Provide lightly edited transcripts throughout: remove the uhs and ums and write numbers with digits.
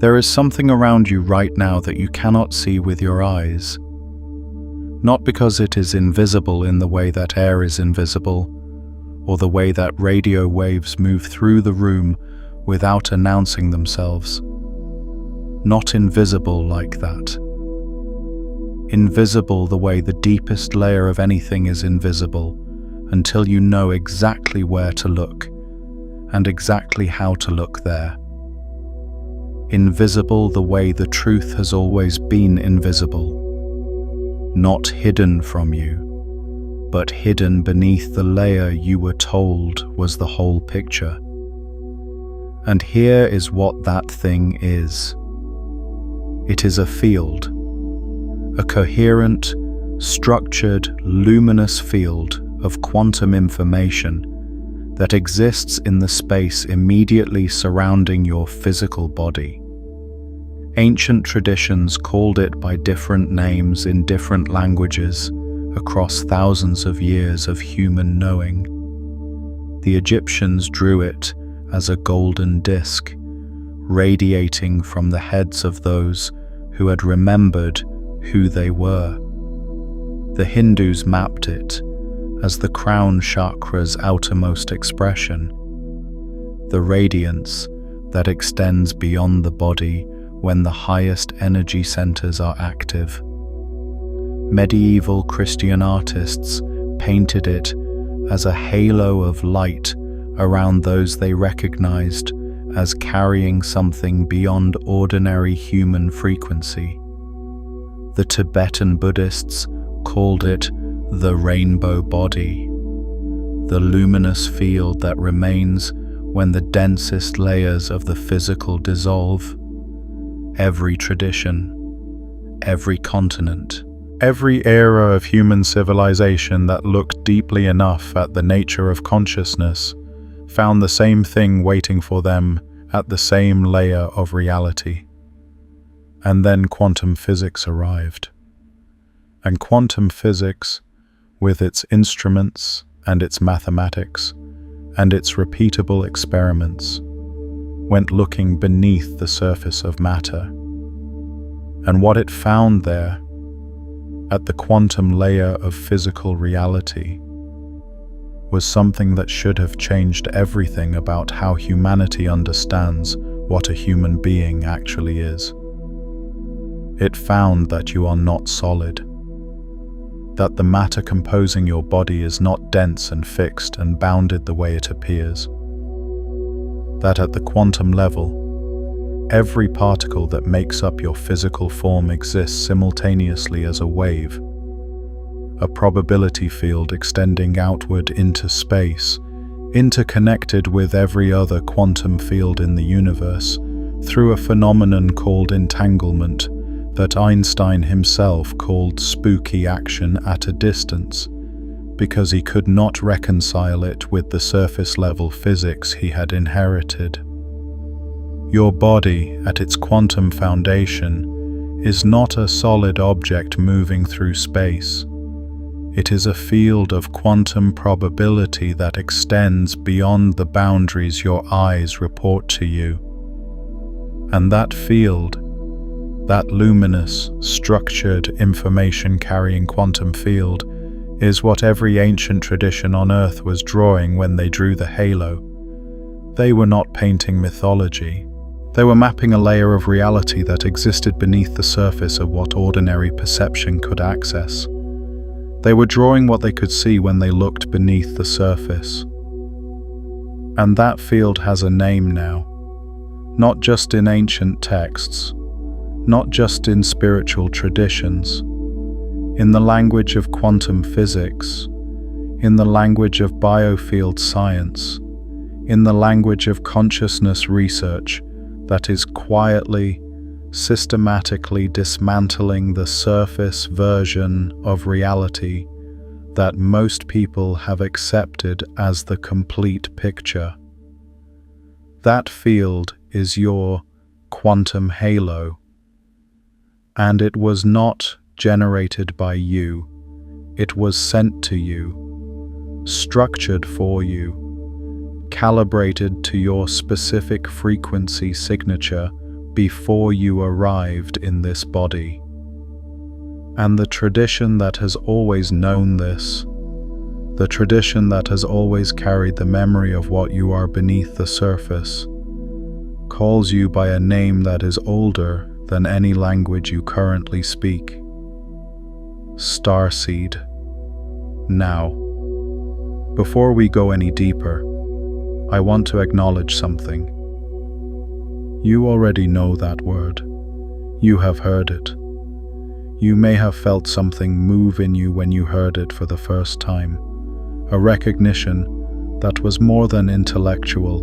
There is something around you right now that you cannot see with your eyes. Not because it is invisible in the way that air is invisible, or the way that radio waves move through the room without announcing themselves. Not invisible like that. Invisible the way the deepest layer of anything is invisible, until you know exactly where to look, and exactly how to look there. Invisible the way the truth has always been invisible. Not hidden from you, but hidden beneath the layer you were told was the whole picture. And here is what that thing is. It is a field, a coherent, structured, luminous field of quantum information that exists in the space immediately surrounding your physical body. Ancient traditions called it by different names in different languages across thousands of years of human knowing. The Egyptians drew it as a golden disk, radiating from the heads of those who had remembered who they were. The Hindus mapped it as the crown chakra's outermost expression, the radiance that extends beyond the body when the highest energy centers are active. Medieval Christian artists painted it as a halo of light around those they recognized as carrying something beyond ordinary human frequency. The Tibetan Buddhists called it the rainbow body, the luminous field that remains when the densest layers of the physical dissolve. Every tradition, every continent, every era of human civilization that looked deeply enough at the nature of consciousness found the same thing waiting for them at the same layer of reality. And then quantum physics arrived. And quantum physics, with its instruments and its mathematics and its repeatable experiments, went looking beneath the surface of matter. And what it found there, at the quantum layer of physical reality, was something that should have changed everything about how humanity understands what a human being actually is. It found that you are not solid, that the matter composing your body is not dense and fixed and bounded the way it appears. That at the quantum level, every particle that makes up your physical form exists simultaneously as a wave, a probability field extending outward into space, interconnected with every other quantum field in the universe through a phenomenon called entanglement that Einstein himself called spooky action at a distance, because he could not reconcile it with the surface-level physics he had inherited. Your body, at its quantum foundation, is not a solid object moving through space. It is a field of quantum probability that extends beyond the boundaries your eyes report to you. And that field, that luminous, structured, information-carrying quantum field, is what every ancient tradition on Earth was drawing when they drew the halo. They were not painting mythology. They were mapping a layer of reality that existed beneath the surface of what ordinary perception could access. They were drawing what they could see when they looked beneath the surface. And that field has a name now, not just in ancient texts, not just in spiritual traditions, in the language of quantum physics, in the language of biofield science, in the language of consciousness research that is quietly, systematically dismantling the surface version of reality that most people have accepted as the complete picture. That field is your quantum halo, and it was not generated by you. It was sent to you, structured for you, calibrated to your specific frequency signature before you arrived in this body. And the tradition that has always known this, the tradition that has always carried the memory of what you are beneath the surface, calls you by a name that is older than any language you currently speak. Starseed. Now, before we go any deeper, I want to acknowledge something. You already know that word. You have heard it. You may have felt something move in you when you heard it for the first time, a recognition that was more than intellectual,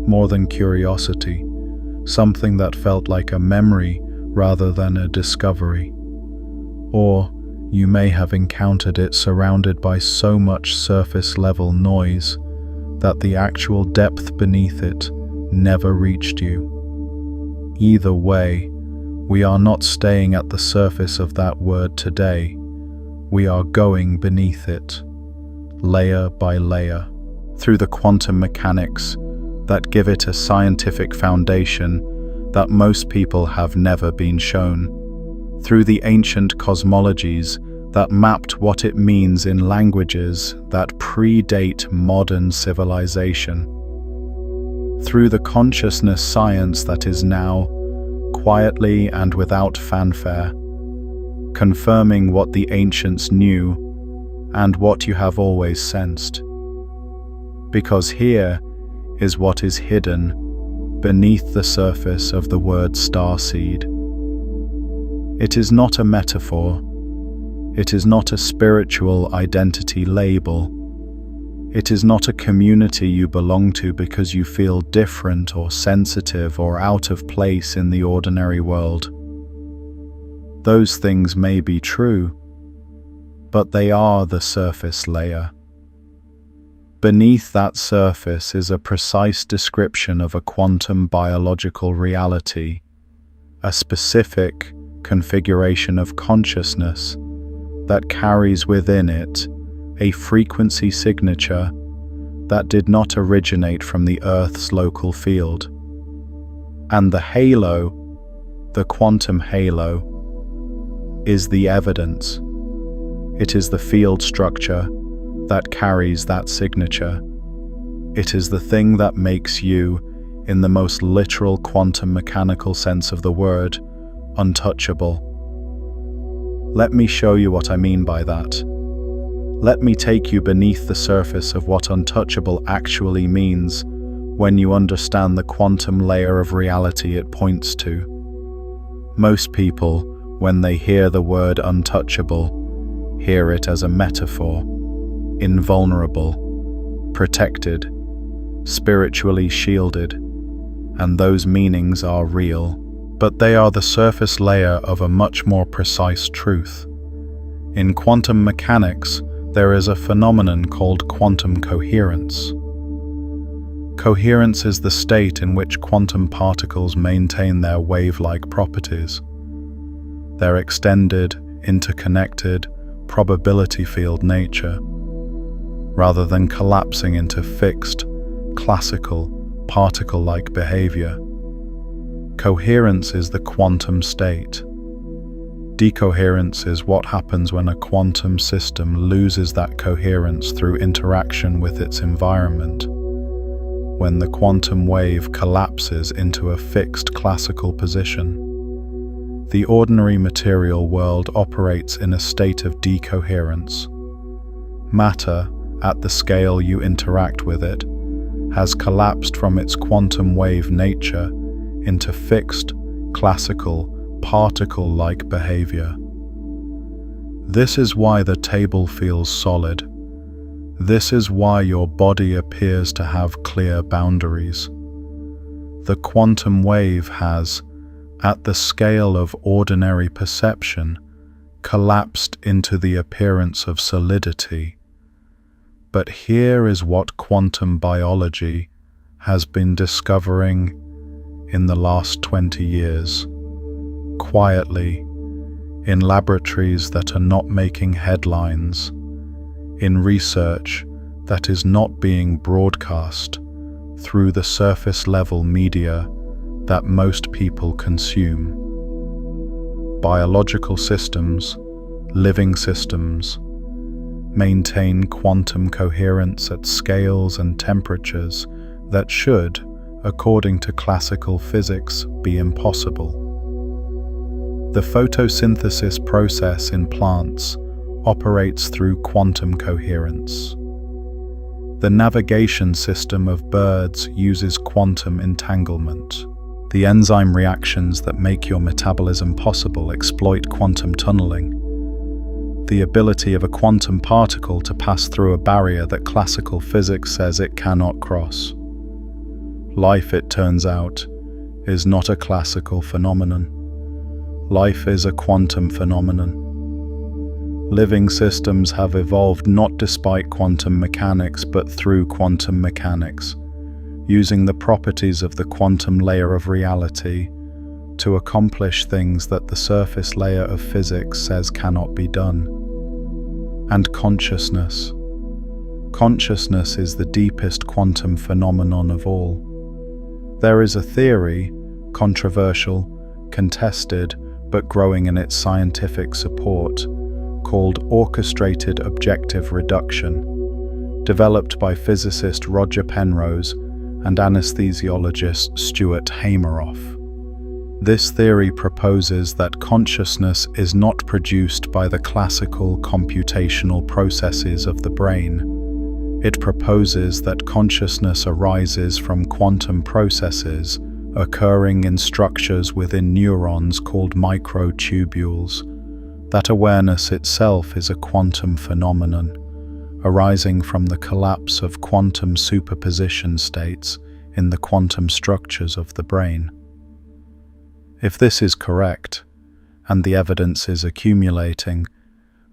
more than curiosity, something that felt like a memory rather than a discovery. Or you may have encountered it surrounded by so much surface-level noise that the actual depth beneath it never reached you. Either way, we are not staying at the surface of that word today. We are going beneath it, layer by layer, through the quantum mechanics that give it a scientific foundation that most people have never been shown, through the ancient cosmologies that mapped what it means in languages that predate modern civilization, through the consciousness science that is now, quietly and without fanfare, confirming what the ancients knew and what you have always sensed. Because here is what is hidden beneath the surface of the word starseed. It is not a metaphor. It is not a spiritual identity label. It is not a community you belong to because you feel different or sensitive or out of place in the ordinary world. Those things may be true, but they are the surface layer. Beneath that surface is a precise description of a quantum biological reality, a specific configuration of consciousness that carries within it a frequency signature that did not originate from the Earth's local field. And the halo, the quantum halo, is the evidence. It is the field structure that carries that signature. It is the thing that makes you, in the most literal quantum mechanical sense of the word, untouchable. Let me show you what I mean by that. Let me take you beneath the surface of what untouchable actually means when you understand the quantum layer of reality it points to. Most people, when they hear the word untouchable, hear it as a metaphor, invulnerable, protected, spiritually shielded, and those meanings are real, but they are the surface layer of a much more precise truth. In quantum mechanics, there is a phenomenon called quantum coherence. Coherence is the state in which quantum particles maintain their wave-like properties. Their extended, interconnected, probability field nature, rather than collapsing into fixed, classical, particle-like behavior. Coherence is the quantum state. Decoherence is what happens when a quantum system loses that coherence through interaction with its environment, when the quantum wave collapses into a fixed classical position. The ordinary material world operates in a state of decoherence. Matter, at the scale you interact with it, has collapsed from its quantum wave nature into fixed, classical, particle-like behavior. This is why the table feels solid. This is why your body appears to have clear boundaries. The quantum wave has, at the scale of ordinary perception, collapsed into the appearance of solidity. But here is what quantum biology has been discovering in the last 20 years. Quietly, in laboratories that are not making headlines, in research that is not being broadcast through the surface-level media that most people consume. Biological systems, living systems, maintain quantum coherence at scales and temperatures that should, according to classical physics, be impossible. The photosynthesis process in plants operates through quantum coherence. The navigation system of birds uses quantum entanglement. The enzyme reactions that make your metabolism possible exploit quantum tunneling, the ability of a quantum particle to pass through a barrier that classical physics says it cannot cross. Life, it turns out, is not a classical phenomenon. Life is a quantum phenomenon. Living systems have evolved not despite quantum mechanics but through quantum mechanics, using the properties of the quantum layer of reality to accomplish things that the surface layer of physics says cannot be done. And consciousness. Consciousness is the deepest quantum phenomenon of all. There is a theory, controversial, contested, but growing in its scientific support, called orchestrated objective reduction, developed by physicist Roger Penrose and anesthesiologist Stuart Hameroff. This theory proposes that consciousness is not produced by the classical computational processes of the brain. It proposes that consciousness arises from quantum processes occurring in structures within neurons called microtubules, that awareness itself is a quantum phenomenon, arising from the collapse of quantum superposition states in the quantum structures of the brain. If this is correct, and the evidence is accumulating,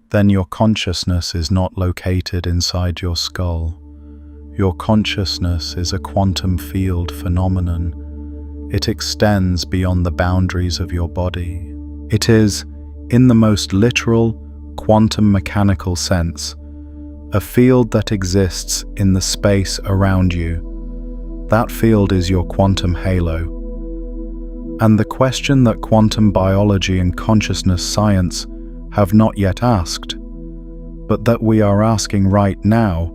then your consciousness is not located inside your skull. Your consciousness is a quantum field phenomenon. It extends beyond the boundaries of your body. It is, in the most literal, quantum mechanical sense, a field that exists in the space around you. That field is your quantum halo. And the question that quantum biology and consciousness science have not yet asked, but that we are asking right now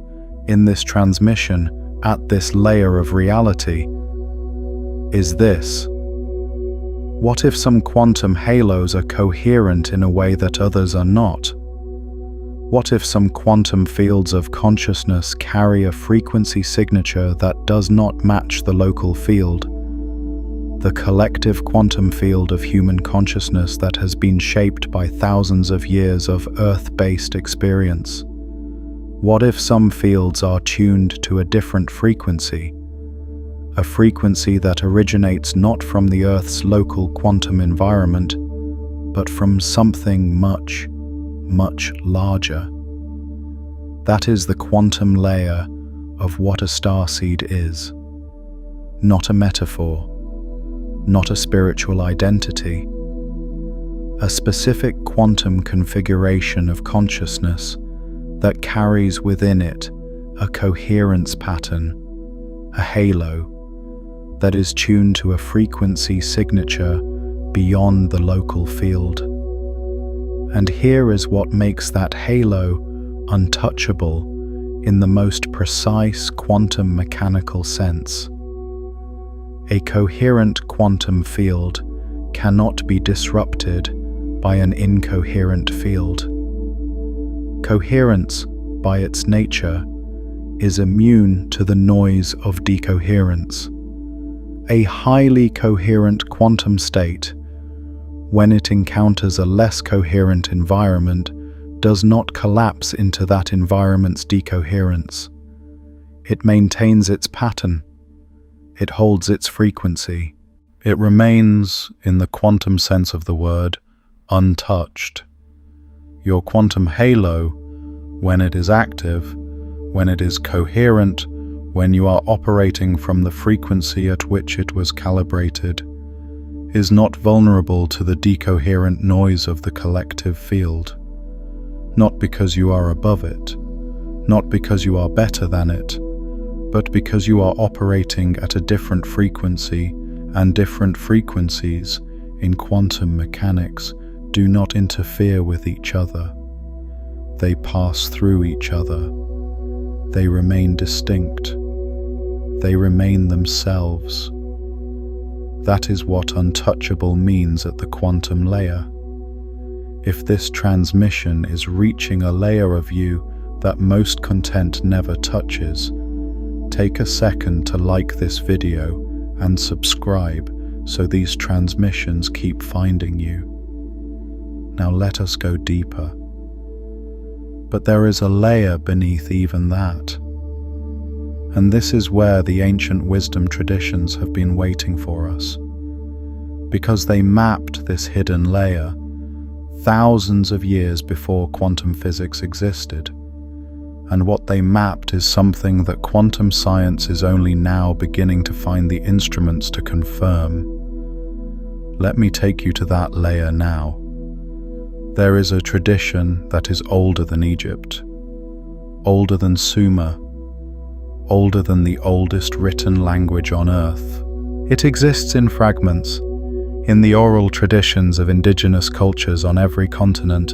in this transmission at this layer of reality, is this: what if some quantum halos are coherent in a way that others are not? What if some quantum fields of consciousness carry a frequency signature that does not match the local field, the collective quantum field of human consciousness that has been shaped by thousands of years of Earth-based experience? What if some fields are tuned to a different frequency, a frequency that originates not from the Earth's local quantum environment, but from something much, much larger? That is the quantum layer of what a starseed is. Not a metaphor, not a spiritual identity, a specific quantum configuration of consciousness that carries within it a coherence pattern, a halo, that is tuned to a frequency signature beyond the local field. And here is what makes that halo untouchable in the most precise quantum mechanical sense. A coherent quantum field cannot be disrupted by an incoherent field. Coherence, by its nature, is immune to the noise of decoherence. A highly coherent quantum state, when it encounters a less coherent environment, does not collapse into that environment's decoherence. It maintains its pattern. It holds its frequency. It remains, in the quantum sense of the word, untouched. Your quantum halo, when it is active, when it is coherent, when you are operating from the frequency at which it was calibrated, is not vulnerable to the decoherent noise of the collective field. Not because you are above it, not because you are better than it, but because you are operating at a different frequency and different frequencies in quantum mechanics do not interfere with each other. They pass through each other. They remain distinct. They remain themselves. That is what untouchable means at the quantum layer. If this transmission is reaching a layer of you that most content never touches, take a second to like this video and subscribe so these transmissions keep finding you. Now let us go deeper. But there is a layer beneath even that. And this is where the ancient wisdom traditions have been waiting for us. Because they mapped this hidden layer thousands of years before quantum physics existed. And what they mapped is something that quantum science is only now beginning to find the instruments to confirm. Let me take you to that layer now. There is a tradition that is older than Egypt, older than Sumer, older than the oldest written language on Earth. It exists in fragments, in the oral traditions of indigenous cultures on every continent,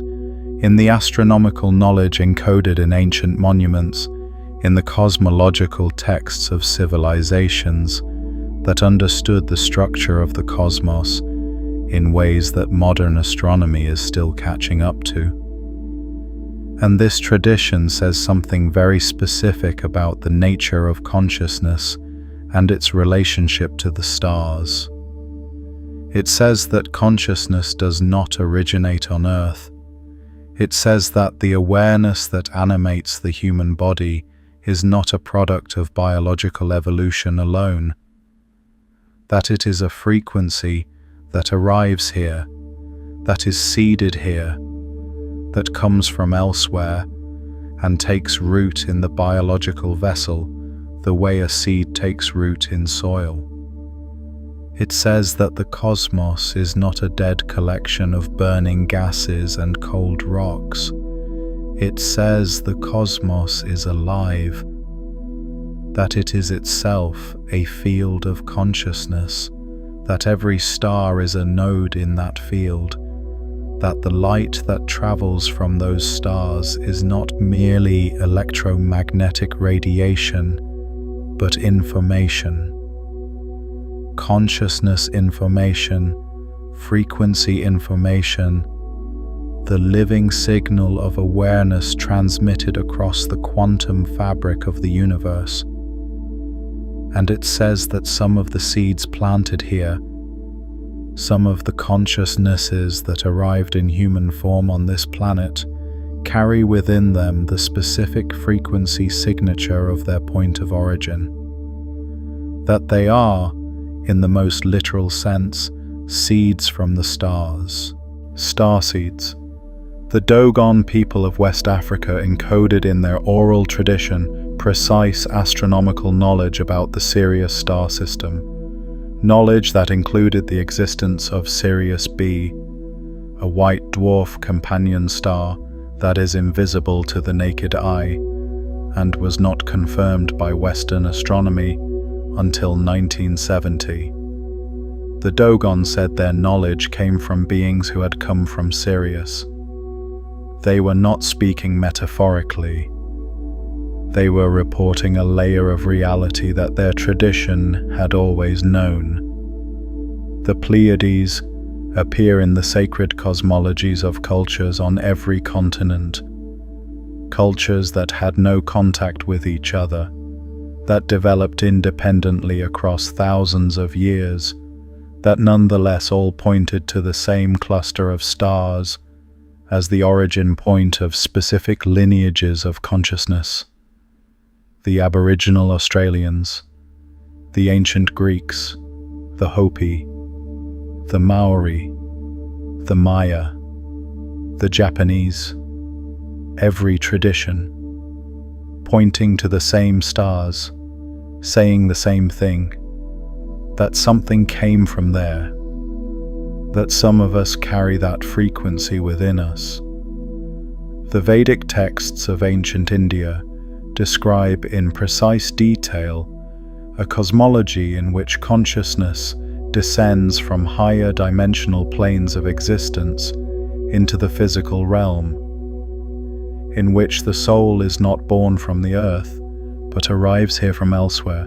in the astronomical knowledge encoded in ancient monuments, in the cosmological texts of civilizations that understood the structure of the cosmos in ways that modern astronomy is still catching up to. And this tradition says something very specific about the nature of consciousness and its relationship to the stars. It says that consciousness does not originate on Earth. It says that the awareness that animates the human body is not a product of biological evolution alone, that it is a frequency that arrives here, that is seeded here, that comes from elsewhere and takes root in the biological vessel the way a seed takes root in soil. It says that the cosmos is not a dead collection of burning gases and cold rocks. It says the cosmos is alive, that it is itself a field of consciousness, that every star is a node in that field, that the light that travels from those stars is not merely electromagnetic radiation, but information. Consciousness information, frequency information, the living signal of awareness transmitted across the quantum fabric of the universe. And it says that some of the seeds planted here, some of the consciousnesses that arrived in human form on this planet, carry within them the specific frequency signature of their point of origin. That they are, in the most literal sense, seeds from the stars. Starseeds. The Dogon people of West Africa encoded in their oral tradition precise astronomical knowledge about the Sirius star system, knowledge that included the existence of Sirius B, a white dwarf companion star that is invisible to the naked eye and was not confirmed by Western astronomy until 1970. The Dogon said their knowledge came from beings who had come from Sirius. They were not speaking metaphorically. They were reporting a layer of reality that their tradition had always known. The Pleiades appear in the sacred cosmologies of cultures on every continent, cultures that had no contact with each other, that developed independently across thousands of years, that nonetheless all pointed to the same cluster of stars as the origin point of specific lineages of consciousness. The Aboriginal Australians, the ancient Greeks, the Hopi, the Maori, the Maya, the Japanese, every tradition, pointing to the same stars, saying the same thing, that something came from there, that some of us carry that frequency within us. The Vedic texts of ancient India describe in precise detail a cosmology in which consciousness descends from higher dimensional planes of existence into the physical realm, in which the soul is not born from the earth, but arrives here from elsewhere,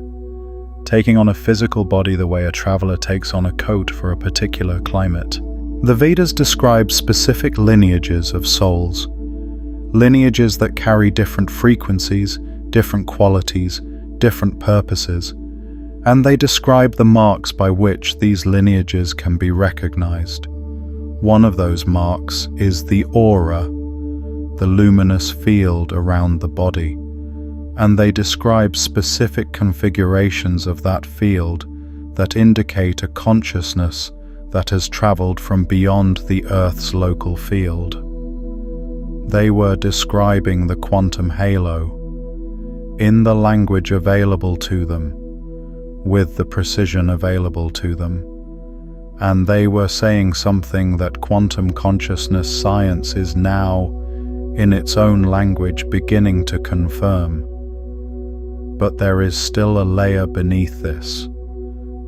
taking on a physical body the way a traveler takes on a coat for a particular climate. The Vedas describe specific lineages of souls, lineages that carry different frequencies, different qualities, different purposes, and they describe the marks by which these lineages can be recognized. One of those marks is the aura, the luminous field around the body, and they describe specific configurations of that field that indicate a consciousness that has traveled from beyond the Earth's local field. They were describing the quantum halo in the language available to them, with the precision available to them, and they were saying something that quantum consciousness science is now, in its own language, beginning to confirm. But there is still a layer beneath this,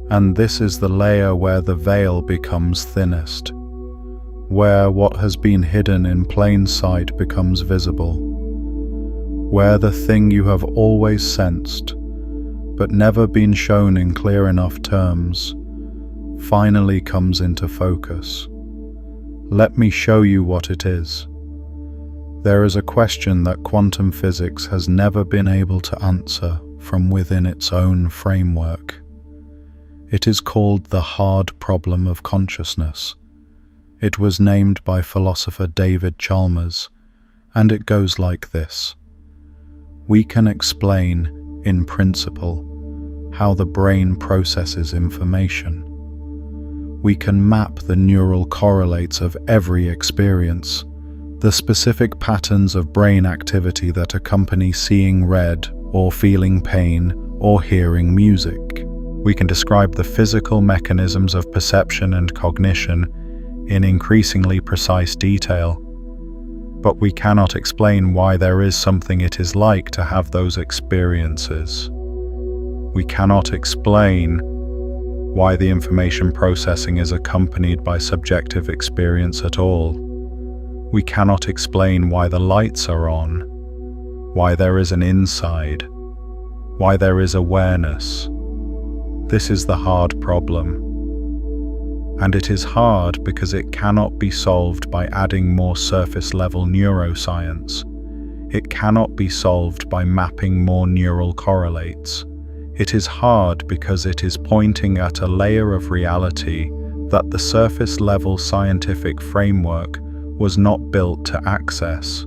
and this is the layer where the veil becomes thinnest, where what has been hidden in plain sight becomes visible, where the thing you have always sensed, but never been shown in clear enough terms, finally comes into focus. Let me show you what it is. There is a question that quantum physics has never been able to answer from within its own framework. It is called the hard problem of consciousness. It was named by philosopher David Chalmers, and it goes like this. We can explain, in principle, how the brain processes information. We can map the neural correlates of every experience, the specific patterns of brain activity that accompany seeing red, or feeling pain, or hearing music. We can describe the physical mechanisms of perception and cognition in increasingly precise detail, but we cannot explain why there is something it is like to have those experiences. We cannot explain why the information processing is accompanied by subjective experience at all. We cannot explain why the lights are on, why there is an inside, why there is awareness. This is the hard problem. And it is hard because it cannot be solved by adding more surface-level neuroscience. It cannot be solved by mapping more neural correlates. It is hard because it is pointing at a layer of reality that the surface-level scientific framework was not built to access.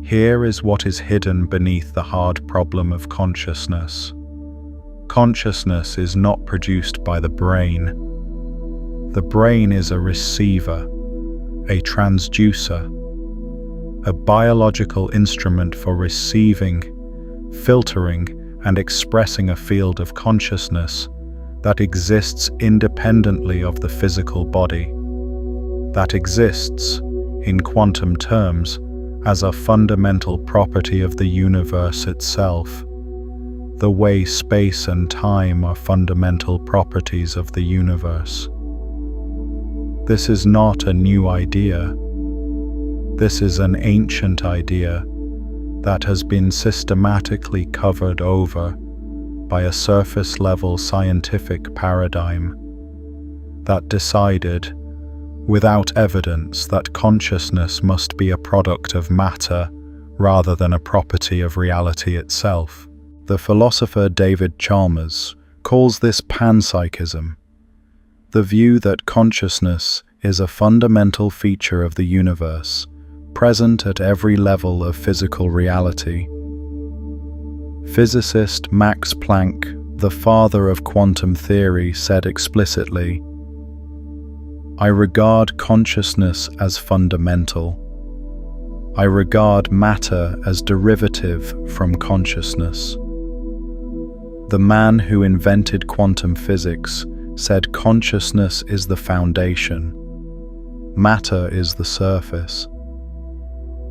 Here is what is hidden beneath the hard problem of consciousness. Consciousness is not produced by the brain. The brain is a receiver, a transducer, a biological instrument for receiving, filtering, and expressing a field of consciousness that exists independently of the physical body, that exists, in quantum terms, as a fundamental property of the universe itself, the way space and time are fundamental properties of the universe. This is not a new idea. This is an ancient idea that has been systematically covered over by a surface-level scientific paradigm that decided, without evidence, that consciousness must be a product of matter rather than a property of reality itself. The philosopher David Chalmers calls this panpsychism, the view that consciousness is a fundamental feature of the universe, present at every level of physical reality. Physicist Max Planck, the father of quantum theory, said explicitly, "I regard consciousness as fundamental. I regard matter as derivative from consciousness." The man who invented quantum physics said consciousness is the foundation, matter is the surface.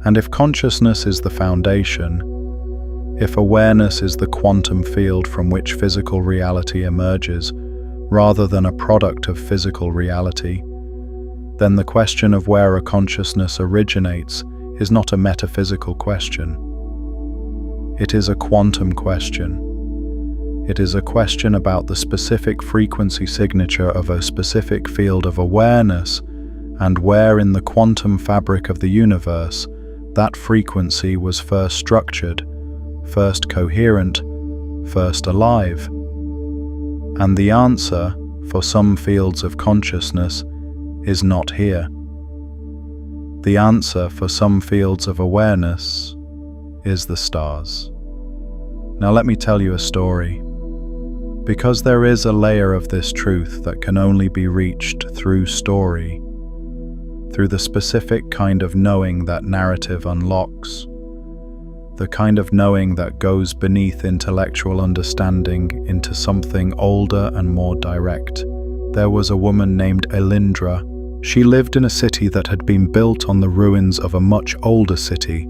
And if consciousness is the foundation, if awareness is the quantum field from which physical reality emerges, rather than a product of physical reality, then the question of where a consciousness originates is not a metaphysical question. It is a quantum question. It is a question about the specific frequency signature of a specific field of awareness and where in the quantum fabric of the universe that frequency was first structured, first coherent, first alive. And the answer, for some fields of consciousness, is not here. The answer for some fields of awareness is the stars. Now let me tell you a story. Because there is a layer of this truth that can only be reached through story, through the specific kind of knowing that narrative unlocks, the kind of knowing that goes beneath intellectual understanding into something older and more direct. There was a woman named Elindra. She lived in a city that had been built on the ruins of a much older city,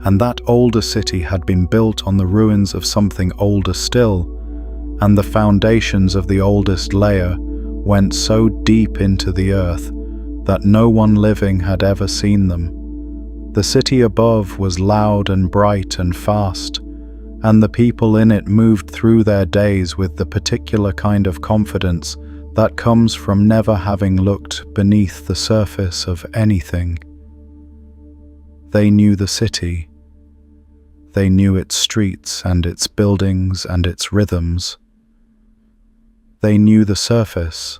and that older city had been built on the ruins of something older still, and the foundations of the oldest layer went so deep into the earth that no one living had ever seen them. The city above was loud and bright and fast, and the people in it moved through their days with the particular kind of confidence that comes from never having looked beneath the surface of anything. They knew the city. They knew its streets and its buildings and its rhythms. They knew the surface,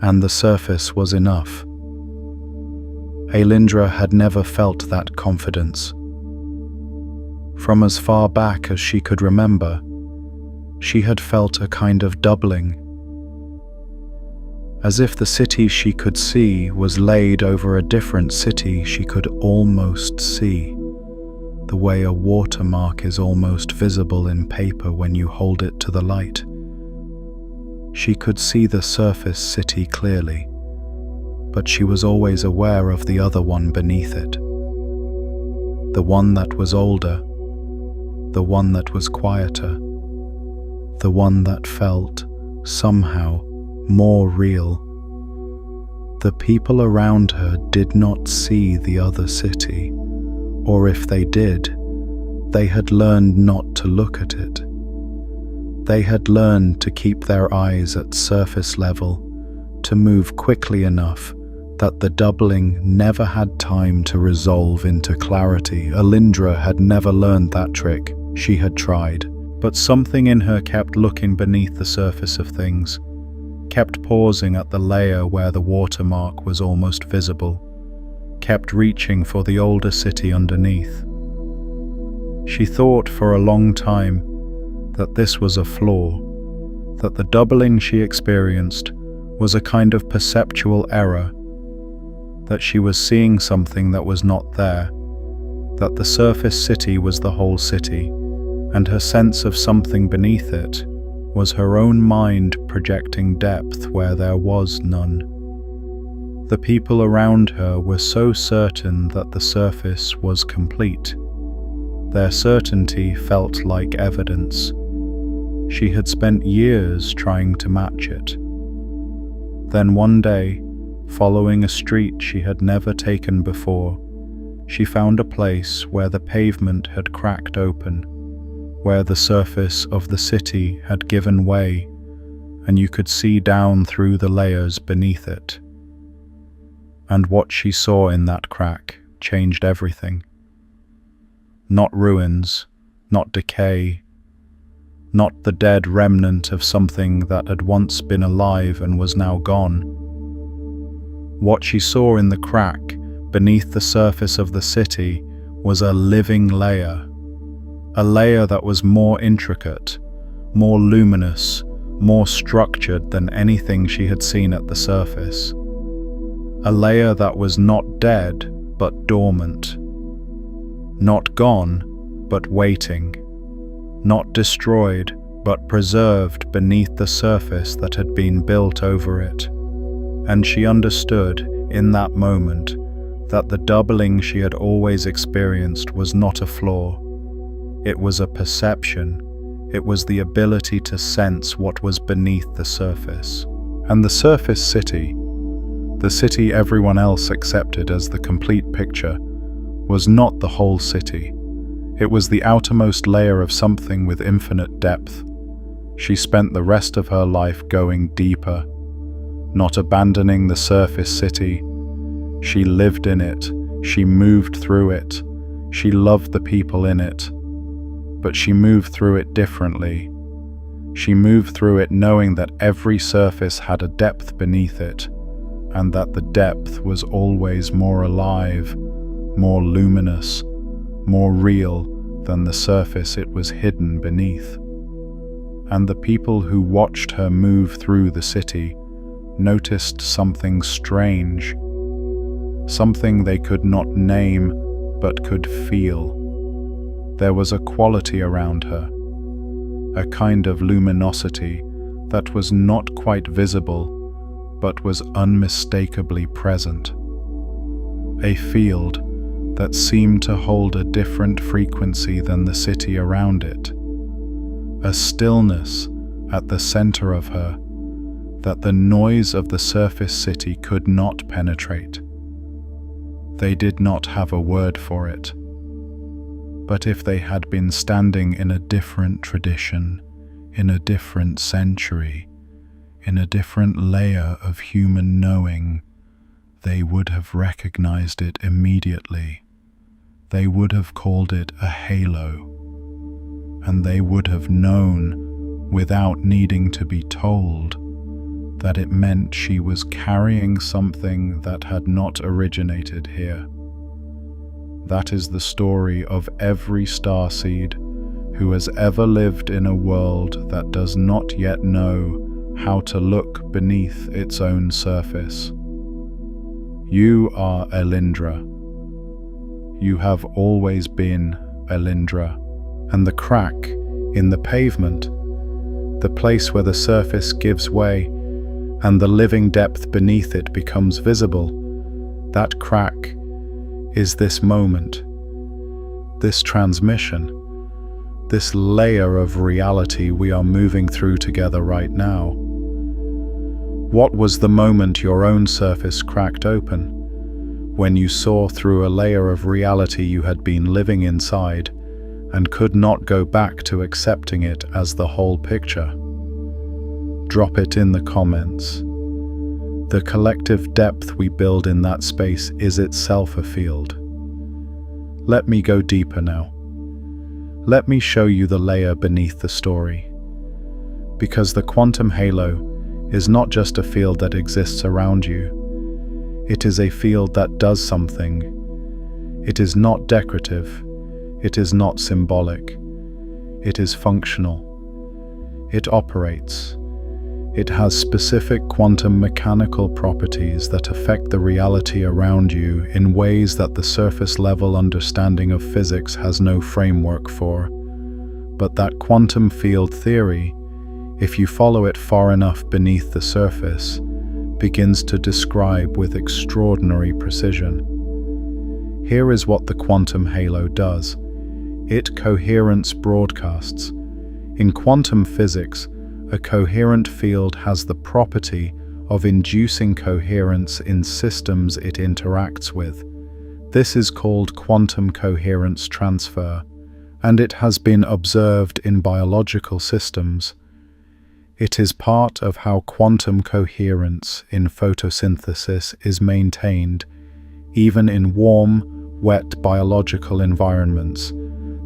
and the surface was enough. Elindra had never felt that confidence. From as far back as she could remember, she had felt a kind of doubling, as if the city she could see was laid over a different city she could almost see, the way a watermark is almost visible in paper when you hold it to the light. She could see the surface city clearly, but she was always aware of the other one beneath it. The one that was older, the one that was quieter, the one that felt, somehow, more real. The people around her did not see the other city, or if they did, they had learned not to look at it. They had learned to keep their eyes at surface level, to move quickly enough that the doubling never had time to resolve into clarity. Elindra had never learned that trick. She had tried, but something in her kept looking beneath the surface of things, kept pausing at the layer where the watermark was almost visible, kept reaching for the older city underneath. She thought for a long time that this was a flaw, that the doubling she experienced was a kind of perceptual error, that she was seeing something that was not there, that the surface city was the whole city, and her sense of something beneath it was her own mind projecting depth where there was none. The people around her were so certain that the surface was complete. Their certainty felt like evidence. She had spent years trying to match it. Then one day, following a street she had never taken before, she found a place where the pavement had cracked open, where the surface of the city had given way, and you could see down through the layers beneath it. And what she saw in that crack changed everything. Not ruins, not decay, not the dead remnant of something that had once been alive and was now gone. What she saw in the crack beneath the surface of the city was a living layer, a layer that was more intricate, more luminous, more structured than anything she had seen at the surface. A layer that was not dead, but dormant. Not gone, but waiting. Not destroyed, but preserved beneath the surface that had been built over it. And she understood, in that moment, that the doubling she had always experienced was not a flaw. It was a perception. It was the ability to sense what was beneath the surface. And the surface city, the city everyone else accepted as the complete picture, was not the whole city. It was the outermost layer of something with infinite depth. She spent the rest of her life going deeper, not abandoning the surface city. She lived in it, she moved through it, she loved the people in it. But she moved through it differently. She moved through it knowing that every surface had a depth beneath it, and that the depth was always more alive, more luminous, more real than the surface it was hidden beneath. And the people who watched her move through the city noticed something strange, something they could not name but could feel. There was a quality around her, a kind of luminosity that was not quite visible but was unmistakably present. A field that seemed to hold a different frequency than the city around it. A stillness at the center of her that the noise of the surface city could not penetrate. They did not have a word for it. But if they had been standing in a different tradition, in a different century, in a different layer of human knowing, they would have recognized it immediately. They would have called it a halo, and they would have known, without needing to be told, that it meant she was carrying something that had not originated here. That is the story of every starseed who has ever lived in a world that does not yet know how to look beneath its own surface. You are Elindra. You have always been Elindra, and the crack in the pavement, the place where the surface gives way and the living depth beneath it becomes visible, that crack is this moment, this transmission, this layer of reality we are moving through together right now. What was the moment your own surface cracked open? When you saw through a layer of reality you had been living inside and could not go back to accepting it as the whole picture? Drop it in the comments. The collective depth we build in that space is itself a field. Let me go deeper now. Let me show you the layer beneath the story. Because the quantum halo is not just a field that exists around you. It is a field that does something. It is not decorative. It is not symbolic. It is functional. It operates. It has specific quantum mechanical properties that affect the reality around you in ways that the surface level understanding of physics has no framework for. But that quantum field theory, if you follow it far enough beneath the surface, begins to describe with extraordinary precision. Here is what the quantum halo does. It coherence broadcasts. In quantum physics, a coherent field has the property of inducing coherence in systems it interacts with. This is called quantum coherence transfer, and it has been observed in biological systems. It is part of how quantum coherence in photosynthesis is maintained, even in warm, wet biological environments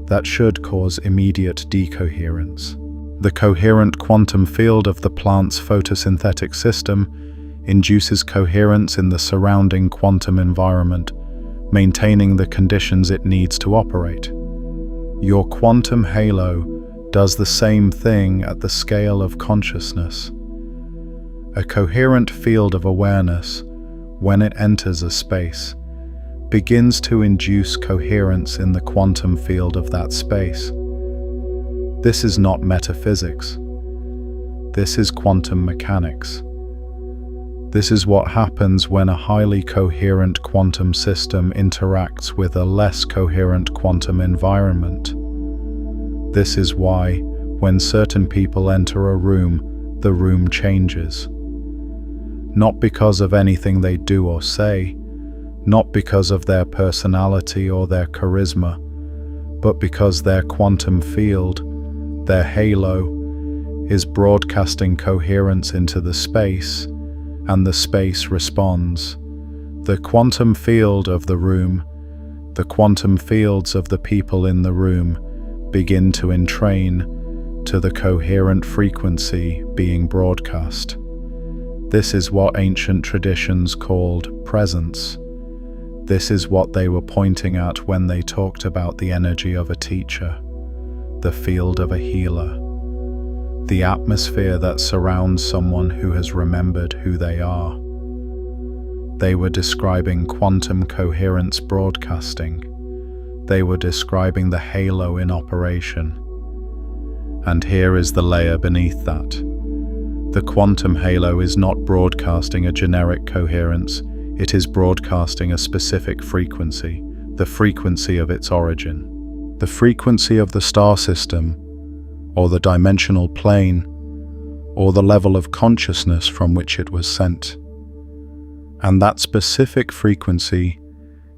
that should cause immediate decoherence. The coherent quantum field of the plant's photosynthetic system induces coherence in the surrounding quantum environment, maintaining the conditions it needs to operate. Your quantum halo does the same thing at the scale of consciousness. A coherent field of awareness, when it enters a space, begins to induce coherence in the quantum field of that space. This is not metaphysics. This is quantum mechanics. This is what happens when a highly coherent quantum system interacts with a less coherent quantum environment. This is why, when certain people enter a room, the room changes. Not because of anything they do or say, not because of their personality or their charisma, but because their quantum field, their halo, is broadcasting coherence into the space, and the space responds. The quantum field of the room, the quantum fields of the people in the room, begin to entrain to the coherent frequency being broadcast. This is what ancient traditions called presence. This is what they were pointing at when they talked about the energy of a teacher, the field of a healer, the atmosphere that surrounds someone who has remembered who they are. They were describing quantum coherence broadcasting. They were describing the halo in operation. And here is the layer beneath that. The quantum halo is not broadcasting a generic coherence. It is broadcasting a specific frequency, the frequency of its origin, the frequency of the star system, or the dimensional plane, or the level of consciousness from which it was sent. And that specific frequency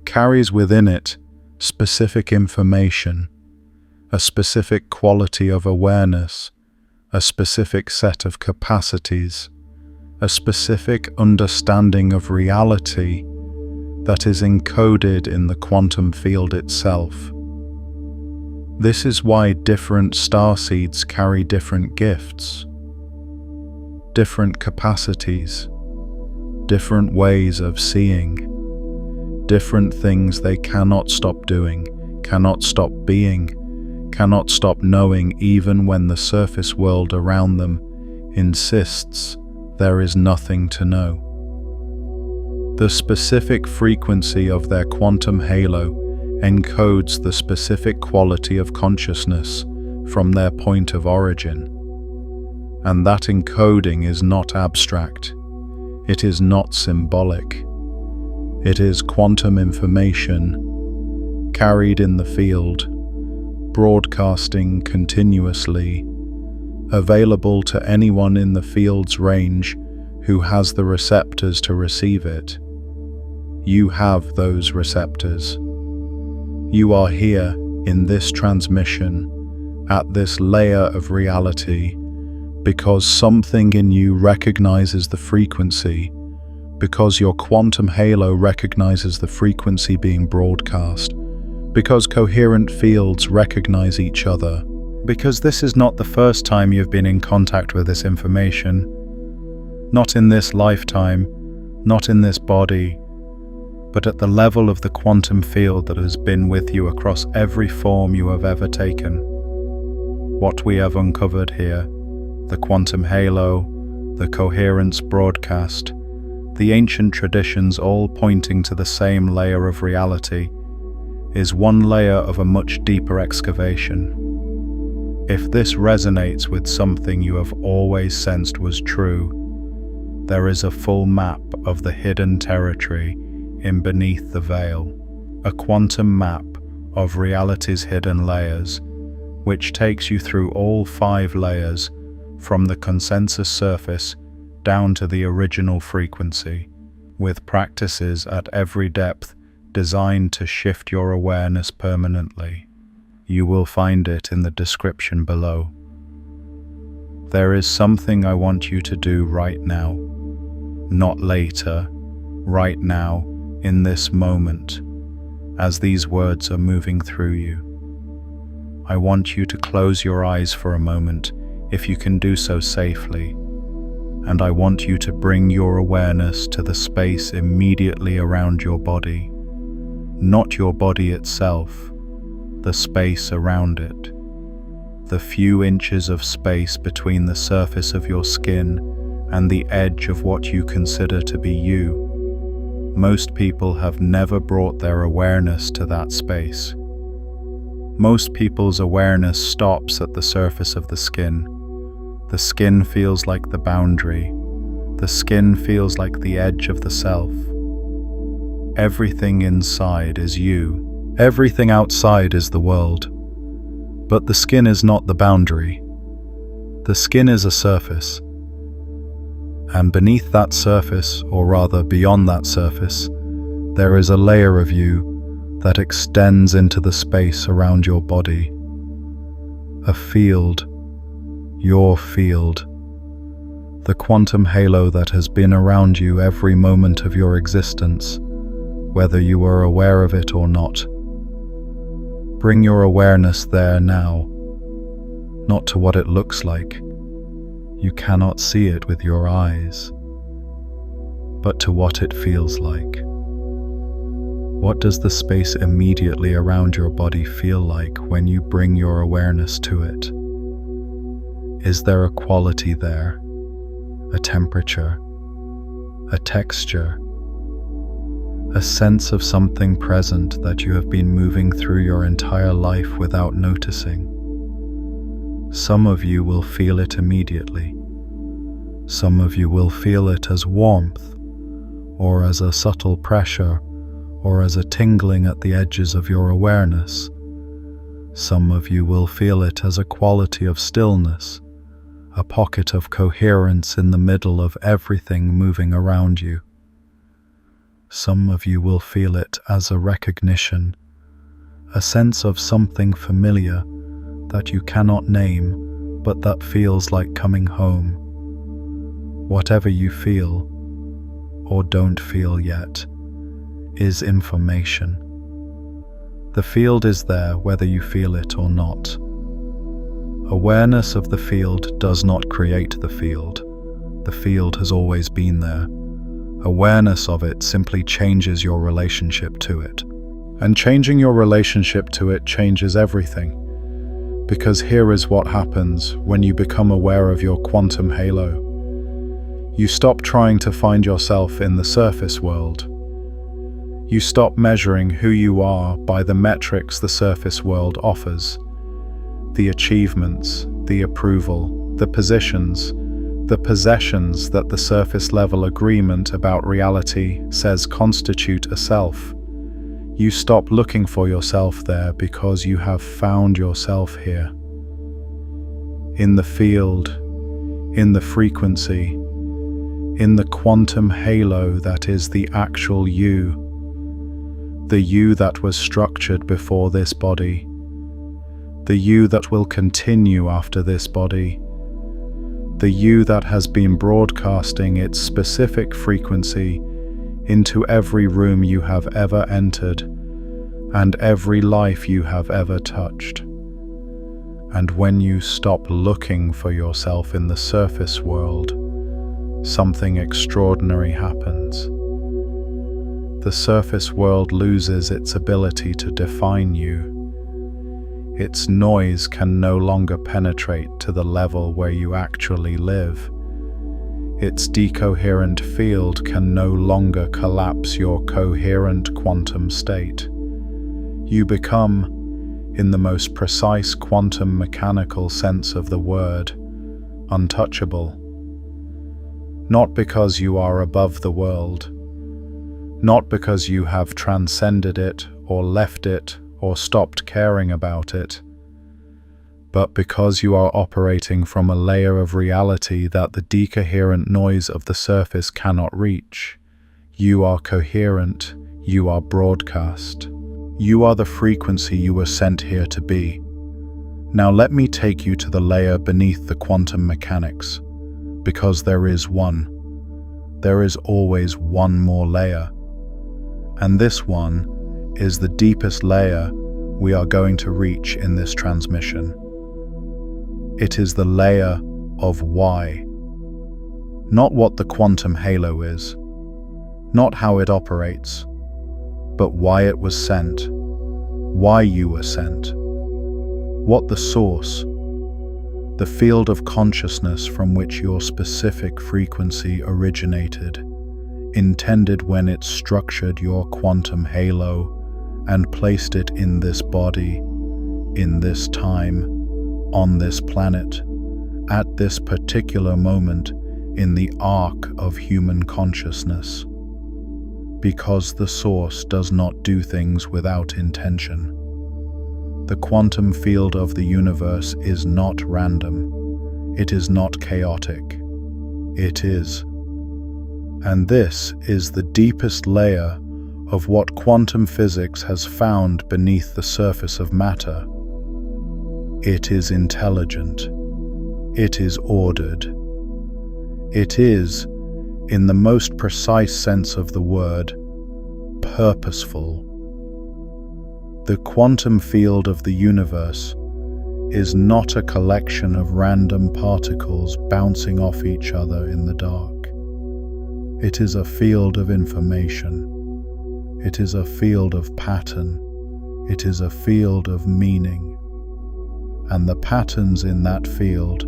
carries within it specific information, a specific quality of awareness, a specific set of capacities, a specific understanding of reality that is encoded in the quantum field itself. This is why different starseeds carry different gifts, different capacities, different ways of seeing, different things they cannot stop doing, cannot stop being, cannot stop knowing, even when the surface world around them insists there is nothing to know. The specific frequency of their quantum halo encodes the specific quality of consciousness from their point of origin. And that encoding is not abstract. It is not symbolic. It is quantum information carried in the field, broadcasting continuously, available to anyone in the field's range who has the receptors to receive it. You have those receptors. You are here in this transmission, at this layer of reality, because something in you recognizes the frequency, because your quantum halo recognizes the frequency being broadcast, because coherent fields recognize each other, because this is not the first time you've been in contact with this information, not in this lifetime, not in this body, but at the level of the quantum field that has been with you across every form you have ever taken. What we have uncovered here, the quantum halo, the coherence broadcast, the ancient traditions all pointing to the same layer of reality, is one layer of a much deeper excavation. If this resonates with something you have always sensed was true, there is a full map of the hidden territory in beneath the veil, a quantum map of reality's hidden layers, which takes you through all 5 layers from the consensus surface down to the original frequency, with practices at every depth designed to shift your awareness permanently. You will find it in the description below. There is something I want you to do right now, not later, right now, in this moment, as these words are moving through you. I want you to close your eyes for a moment, if you can do so safely, and I want you to bring your awareness to the space immediately around your body, not your body itself, the space around it, the few inches of space between the surface of your skin and the edge of what you consider to be you. Most people have never brought their awareness to that space. Most people's awareness stops at the surface of the skin. The skin feels like the boundary. The skin feels like the edge of the self. Everything inside is you. Everything outside is the world. But the skin is not the boundary. The skin is a surface, and beneath that surface, or rather beyond that surface, there is a layer of you that extends into the space around your body. A field, your field, the quantum halo that has been around you every moment of your existence, whether you are aware of it or not. Bring your awareness there now, not to what it looks like. You cannot see it with your eyes, but to what it feels like. What does the space immediately around your body feel like when you bring your awareness to it? Is there a quality there, a temperature, a texture, a sense of something present that you have been moving through your entire life without noticing? Some of you will feel it immediately. Some of you will feel it as warmth, or as a subtle pressure, or as a tingling at the edges of your awareness. Some of you will feel it as a quality of stillness, a pocket of coherence in the middle of everything moving around you. Some of you will feel it as a recognition, a sense of something familiar that you cannot name, but that feels like coming home. Whatever you feel, or don't feel yet, is information. The field is there whether you feel it or not. Awareness of the field does not create the field. The field has always been there. Awareness of it simply changes your relationship to it. And changing your relationship to it changes everything. Because here is what happens when you become aware of your quantum halo. You stop trying to find yourself in the surface world. You stop measuring who you are by the metrics the surface world offers. The achievements, the approval, the positions, the possessions that the surface level agreement about reality says constitute a self. You stop looking for yourself there because you have found yourself here. In the field, in the frequency, in the quantum halo that is the actual you. The you that was structured before this body. The you that will continue after this body. The you that has been broadcasting its specific frequency into every room you have ever entered and every life you have ever touched. And when you stop looking for yourself in the surface world, something extraordinary happens. The surface world loses its ability to define you. Its noise can no longer penetrate to the level where you actually live. Its decoherent field can no longer collapse your coherent quantum state. You become, in the most precise quantum mechanical sense of the word, untouchable. Not because you are above the world, not because you have transcended it or left it or stopped caring about it, but because you are operating from a layer of reality that the decoherent noise of the surface cannot reach. You are coherent, you are broadcast. You are the frequency you were sent here to be. Now let me take you to the layer beneath the quantum mechanics, because there is one. There is always one more layer. And this one is the deepest layer we are going to reach in this transmission. It is the layer of why. Not what the quantum halo is, not how it operates, but why it was sent, why you were sent, what the source, the field of consciousness from which your specific frequency originated, intended when it structured your quantum halo and placed it in this body, in this time, on this planet, at this particular moment in the arc of human consciousness. Because the source does not do things without intention. The quantum field of the universe is not random. It is not chaotic. It is. And this is the deepest layer of what quantum physics has found beneath the surface of matter. It is intelligent. It is ordered. It is, in the most precise sense of the word, purposeful. The quantum field of the universe is not a collection of random particles bouncing off each other in the dark. It is a field of information. It is a field of pattern. It is a field of meaning. And the patterns in that field,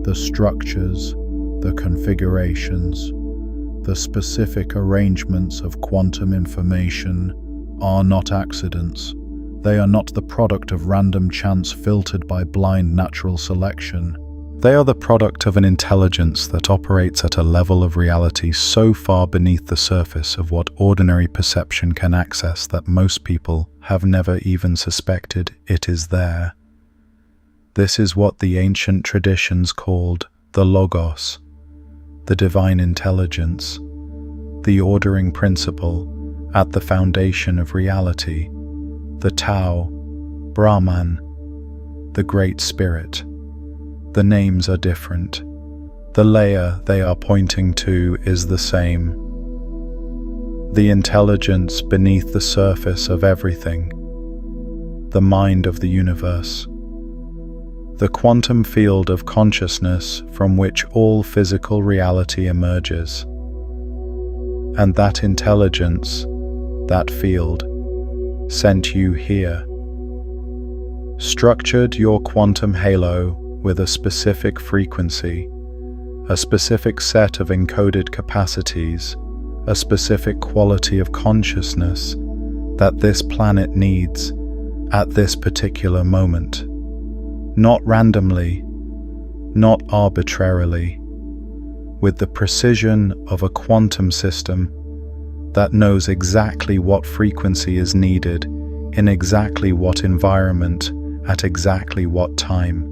the structures, the configurations, the specific arrangements of quantum information are not accidents. They are not the product of random chance filtered by blind natural selection. They are the product of an intelligence that operates at a level of reality so far beneath the surface of what ordinary perception can access that most people have never even suspected it is there. This is what the ancient traditions called the Logos, the divine intelligence, the ordering principle at the foundation of reality, the Tao, Brahman, the Great Spirit. The names are different. The layer they are pointing to is the same. The intelligence beneath the surface of everything, the mind of the universe, the quantum field of consciousness from which all physical reality emerges. And that intelligence, that field, sent you here, structured your quantum halo with a specific frequency, a specific set of encoded capacities, a specific quality of consciousness that this planet needs at this particular moment. Not randomly, not arbitrarily, with the precision of a quantum system that knows exactly what frequency is needed in exactly what environment at exactly what time.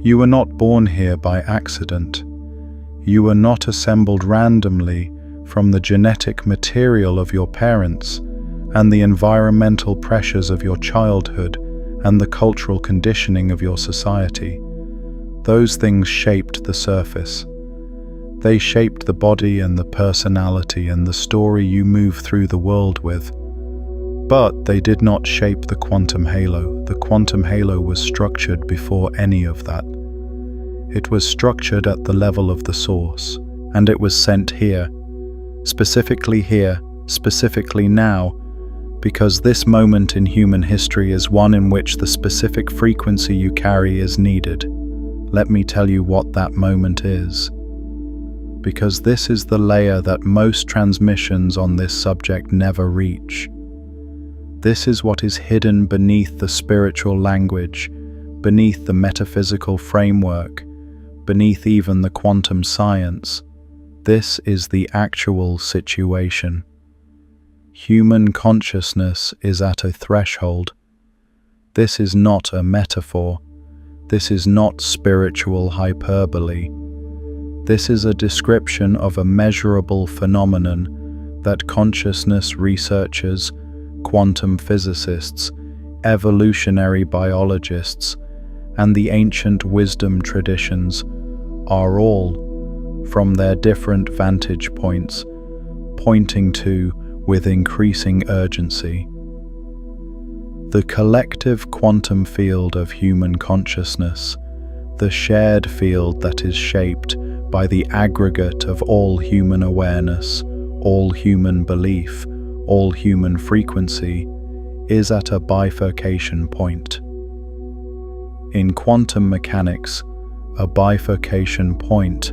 You were not born here by accident. You were not assembled randomly from the genetic material of your parents and the environmental pressures of your childhood and the cultural conditioning of your society. Those things shaped the surface. They shaped the body and the personality and the story you move through the world with. But they did not shape the quantum halo. The quantum halo was structured before any of that. It was structured at the level of the source, and it was sent here, specifically now, because this moment in human history is one in which the specific frequency you carry is needed. Let me tell you what that moment is. Because this is the layer that most transmissions on this subject never reach. This is what is hidden beneath the spiritual language, beneath the metaphysical framework, beneath even the quantum science. This is the actual situation. Human consciousness is at a threshold. This is not a metaphor. This is not spiritual hyperbole. This is a description of a measurable phenomenon that consciousness researchers, quantum physicists, evolutionary biologists, and the ancient wisdom traditions are all, from their different vantage points, pointing to with increasing urgency. The collective quantum field of human consciousness, the shared field that is shaped by the aggregate of all human awareness, all human belief, all human frequency, is at a bifurcation point. In quantum mechanics, a bifurcation point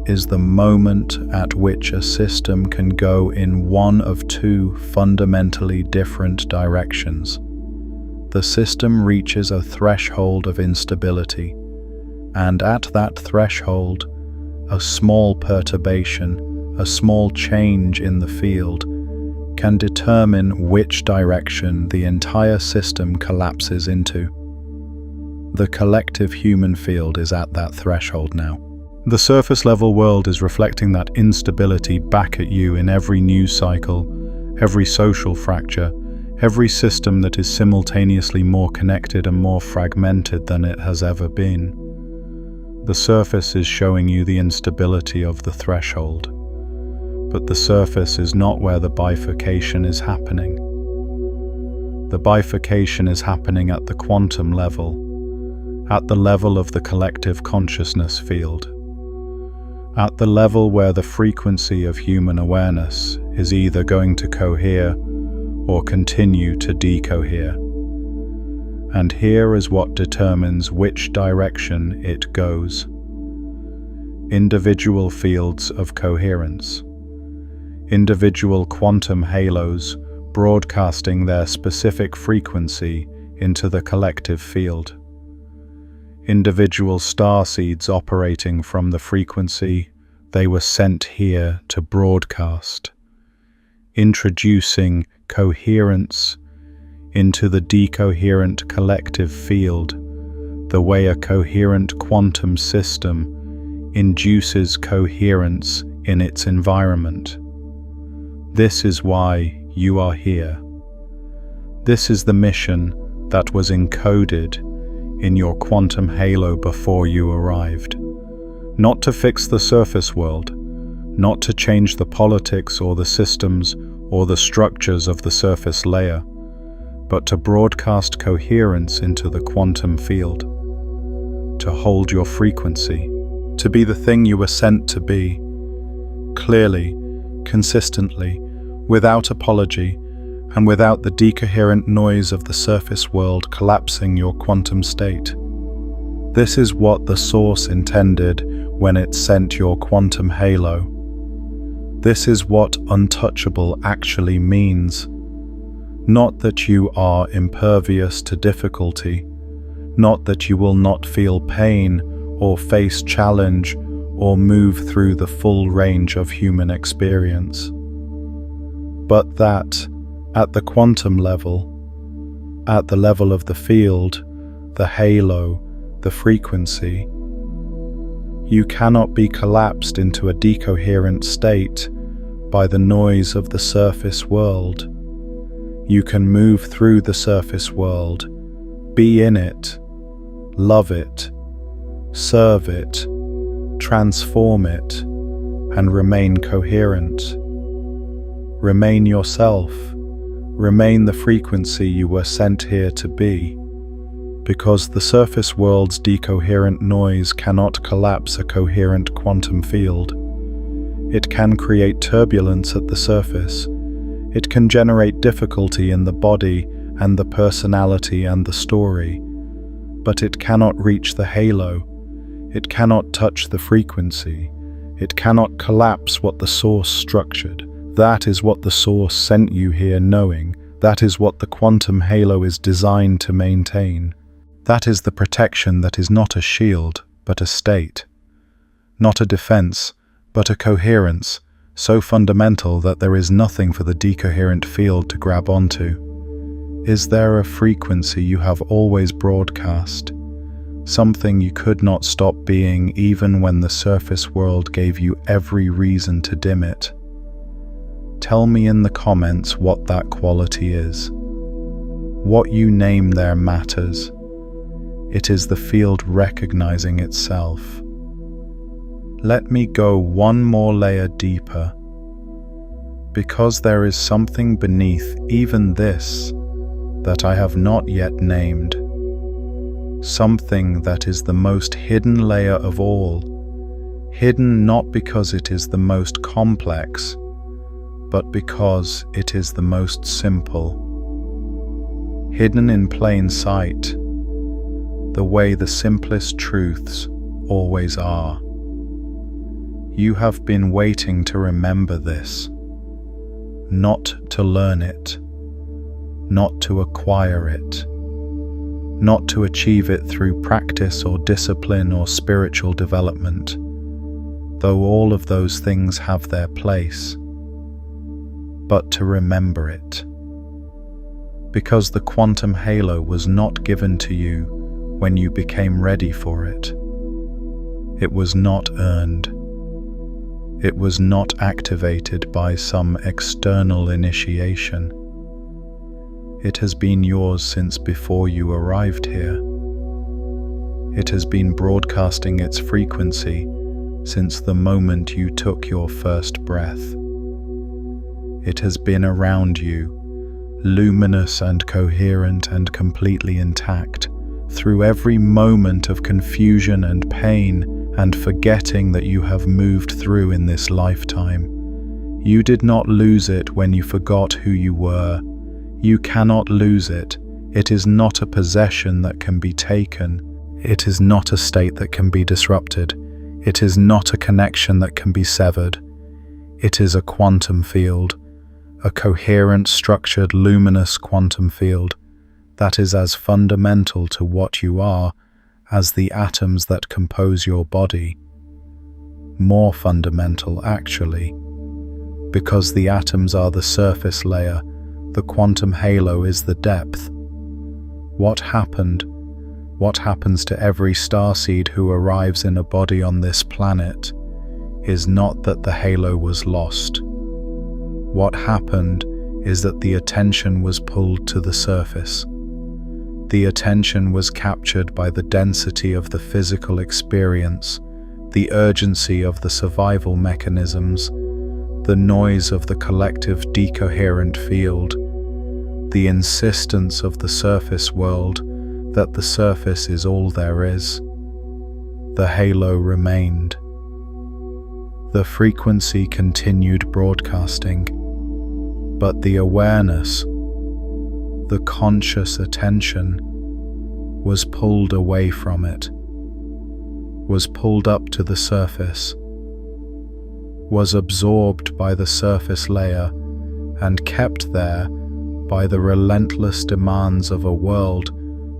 is the moment at which a system can go in one of two fundamentally different directions. The system reaches a threshold of instability, and at that threshold, a small perturbation, a small change in the field, can determine which direction the entire system collapses into. The collective human field is at that threshold now. The surface level world is reflecting that instability back at you in every news cycle, every social fracture, every system that is simultaneously more connected and more fragmented than it has ever been. The surface is showing you the instability of the threshold, but the surface is not where the bifurcation is happening. The bifurcation is happening at the quantum level, at the level of the collective consciousness field, at the level where the frequency of human awareness is either going to cohere or continue to decohere. And here is what determines which direction it goes. Individual fields of coherence. Individual quantum halos broadcasting their specific frequency into the collective field. Individual starseeds operating from the frequency they were sent here to broadcast, introducing coherence into the decoherent collective field, the way a coherent quantum system induces coherence in its environment. This is why you are here. This is the mission that was encoded in your quantum halo before you arrived. Not to fix the surface world, not to change the politics or the systems or the structures of the surface layer, but to broadcast coherence into the quantum field, to hold your frequency, to be the thing you were sent to be, clearly, consistently, without apology, and without the decoherent noise of the surface world collapsing your quantum state. This is what the Source intended when it sent your quantum halo. This is what untouchable actually means. Not that you are impervious to difficulty, not that you will not feel pain or face challenge or move through the full range of human experience, but that at the quantum level, at the level of the field, the halo, the frequency, you cannot be collapsed into a decoherent state by the noise of the surface world. You can move through the surface world, be in it, love it, serve it, transform it, and remain coherent. Remain yourself. Remain the frequency you were sent here to be, because the surface world's decoherent noise cannot collapse a coherent quantum field. It can create turbulence at the surface. It can generate difficulty in the body and the personality and the story, but it cannot reach the halo. It cannot touch the frequency. It cannot collapse what the Source structured. That is what the Source sent you here knowing. That is what the quantum halo is designed to maintain. That is the protection that is not a shield, but a state. Not a defense, but a coherence, so fundamental that there is nothing for the decoherent field to grab onto. Is there a frequency you have always broadcast? Something you could not stop being even when the surface world gave you every reason to dim it? Tell me in the comments what that quality is. What you name there matters. It is the field recognizing itself. Let me go one more layer deeper, because there is something beneath even this that I have not yet named. Something that is the most hidden layer of all, hidden not because it is the most complex, but because it is the most simple. Hidden in plain sight, the way the simplest truths always are. You have been waiting to remember this, not to learn it, not to acquire it, not to achieve it through practice or discipline or spiritual development, though all of those things have their place, but to remember it. Because the quantum halo was not given to you when you became ready for it. It was not earned. It was not activated by some external initiation. It has been yours since before you arrived here. It has been broadcasting its frequency since the moment you took your first breath. It has been around you, luminous and coherent and completely intact, through every moment of confusion and pain and forgetting that you have moved through in this lifetime. You did not lose it when you forgot who you were. You cannot lose it. It is not a possession that can be taken. It is not a state that can be disrupted. It is not a connection that can be severed. It is a quantum field, a coherent, structured, luminous quantum field that is as fundamental to what you are as the atoms that compose your body. More fundamental, actually, because the atoms are the surface layer, the quantum halo is the depth. What happened? What happens to every starseed who arrives in a body on this planet is not that the halo was lost. What happened is that the attention was pulled to the surface. The attention was captured by the density of the physical experience, the urgency of the survival mechanisms, the noise of the collective decoherent field, the insistence of the surface world that the surface is all there is. The halo remained. The frequency continued broadcasting, but the awareness, the conscious attention, was pulled away from it, was pulled up to the surface, was absorbed by the surface layer and kept there by the relentless demands of a world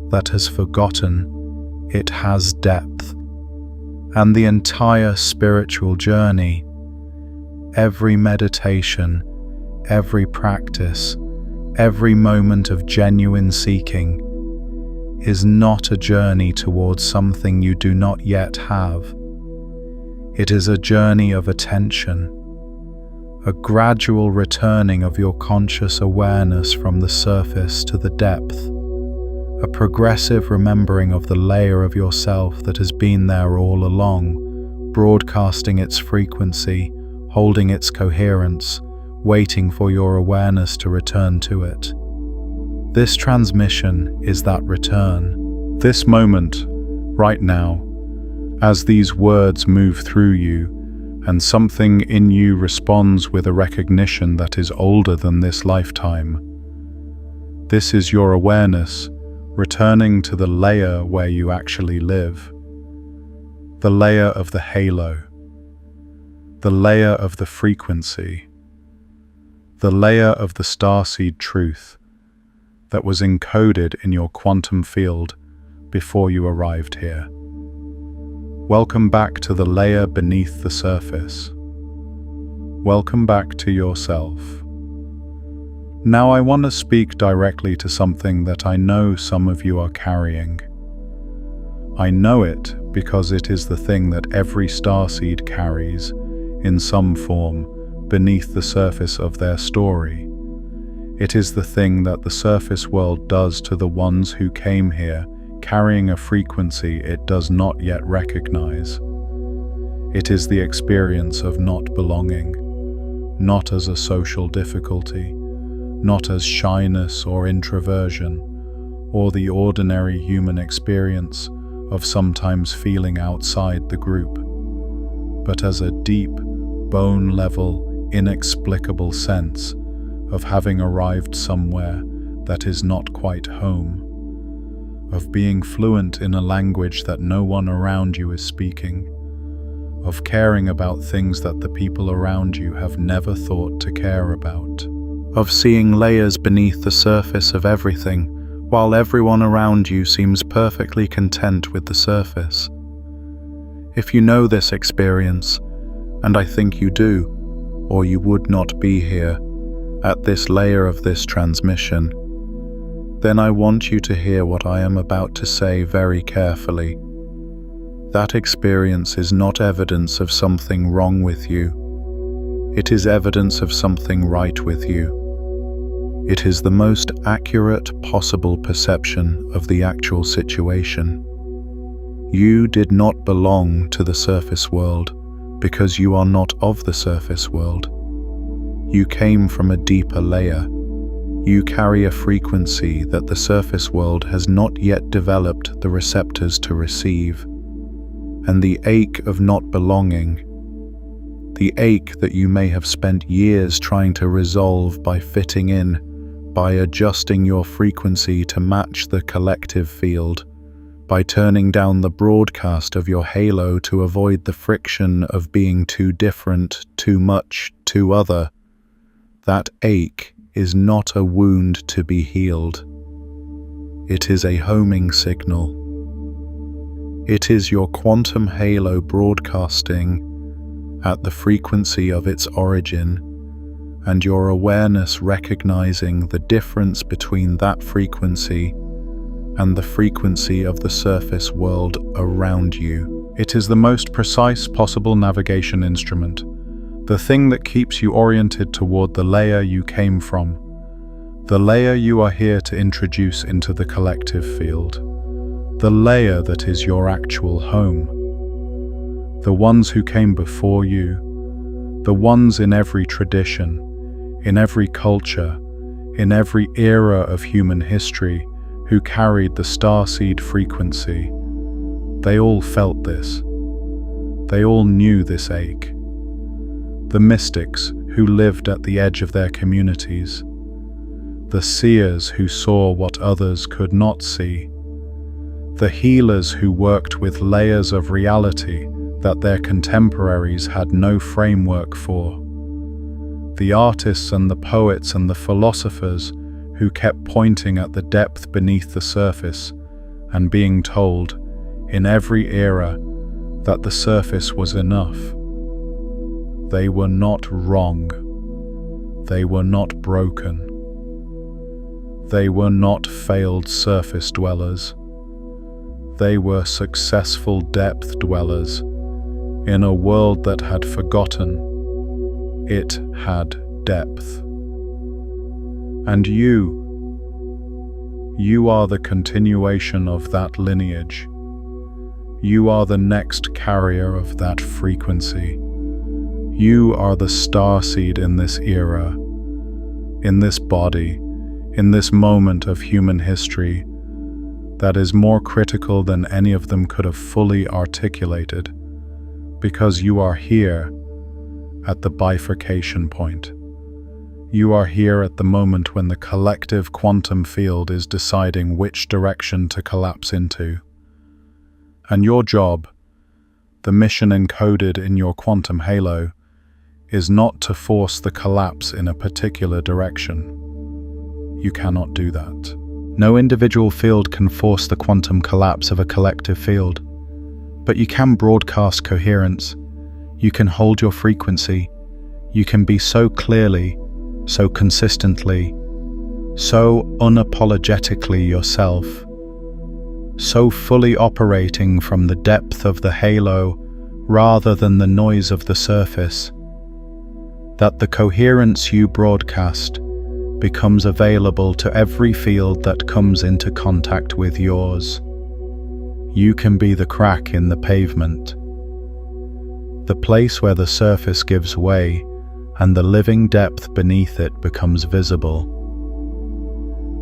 that has forgotten it has depth. And the entire spiritual journey, every meditation, every practice, every moment of genuine seeking, is not a journey towards something you do not yet have. It is a journey of attention, a gradual returning of your conscious awareness from the surface to the depth, a progressive remembering of the layer of yourself that has been there all along, broadcasting its frequency, holding its coherence, waiting for your awareness to return to it. This transmission is that return. This moment, right now, as these words move through you, and something in you responds with a recognition that is older than this lifetime. This is your awareness returning to the layer where you actually live, the layer of the halo, the layer of the frequency, the layer of the starseed truth that was encoded in your quantum field before you arrived here. Welcome back to the layer beneath the surface. Welcome back to yourself. Now I want to speak directly to something that I know some of you are carrying. I know it because it is the thing that every starseed carries, in some form, beneath the surface of their story. It is the thing that the surface world does to the ones who came here carrying a frequency it does not yet recognize. It is the experience of not belonging, not as a social difficulty, not as shyness or introversion, or the ordinary human experience of sometimes feeling outside the group, but as a deep, bone-level, inexplicable sense of having arrived somewhere that is not quite home, of being fluent in a language that no one around you is speaking, of caring about things that the people around you have never thought to care about, of seeing layers beneath the surface of everything, while everyone around you seems perfectly content with the surface. If you know this experience, and I think you do, or you would not be here, at this layer of this transmission, then I want you to hear what I am about to say very carefully. That experience is not evidence of something wrong with you. It is evidence of something right with you. It is the most accurate possible perception of the actual situation. You did not belong to the surface world because you are not of the surface world. You came from a deeper layer. You carry a frequency that the surface world has not yet developed the receptors to receive. And the ache of not belonging, the ache that you may have spent years trying to resolve by fitting in, by adjusting your frequency to match the collective field, by turning down the broadcast of your halo to avoid the friction of being too different, too much, too other. That ache is not a wound to be healed. It is a homing signal. It is your quantum halo broadcasting at the frequency of its origin, and your awareness recognizing the difference between that frequency and the frequency of the surface world around you. It is the most precise possible navigation instrument, the thing that keeps you oriented toward the layer you came from, the layer you are here to introduce into the collective field, the layer that is your actual home. The ones who came before you, the ones in every tradition, in every culture, in every era of human history, who carried the starseed frequency, they all felt this. They all knew this ache. The mystics who lived at the edge of their communities, the seers who saw what others could not see, the healers who worked with layers of reality that their contemporaries had no framework for, the artists and the poets and the philosophers who kept pointing at the depth beneath the surface and being told, in every era, that the surface was enough. They were not wrong. They were not broken. They were not failed surface dwellers. They were successful depth dwellers in a world that had forgotten. It had depth. And you are the continuation of that lineage. You are the next carrier of that frequency. You are the starseed in this era, in this body, in this moment of human history that is more critical than any of them could have fully articulated, because you are here at the bifurcation point. You are here at the moment when the collective quantum field is deciding which direction to collapse into. And your job, the mission encoded in your quantum halo, is not to force the collapse in a particular direction. You cannot do that. No individual field can force the quantum collapse of a collective field, but you can broadcast coherence. You can hold your frequency. You can be so clearly, so consistently, so unapologetically yourself, so fully operating from the depth of the halo rather than the noise of the surface, that the coherence you broadcast becomes available to every field that comes into contact with yours. You can be the crack in the pavement, the place where the surface gives way and the living depth beneath it becomes visible.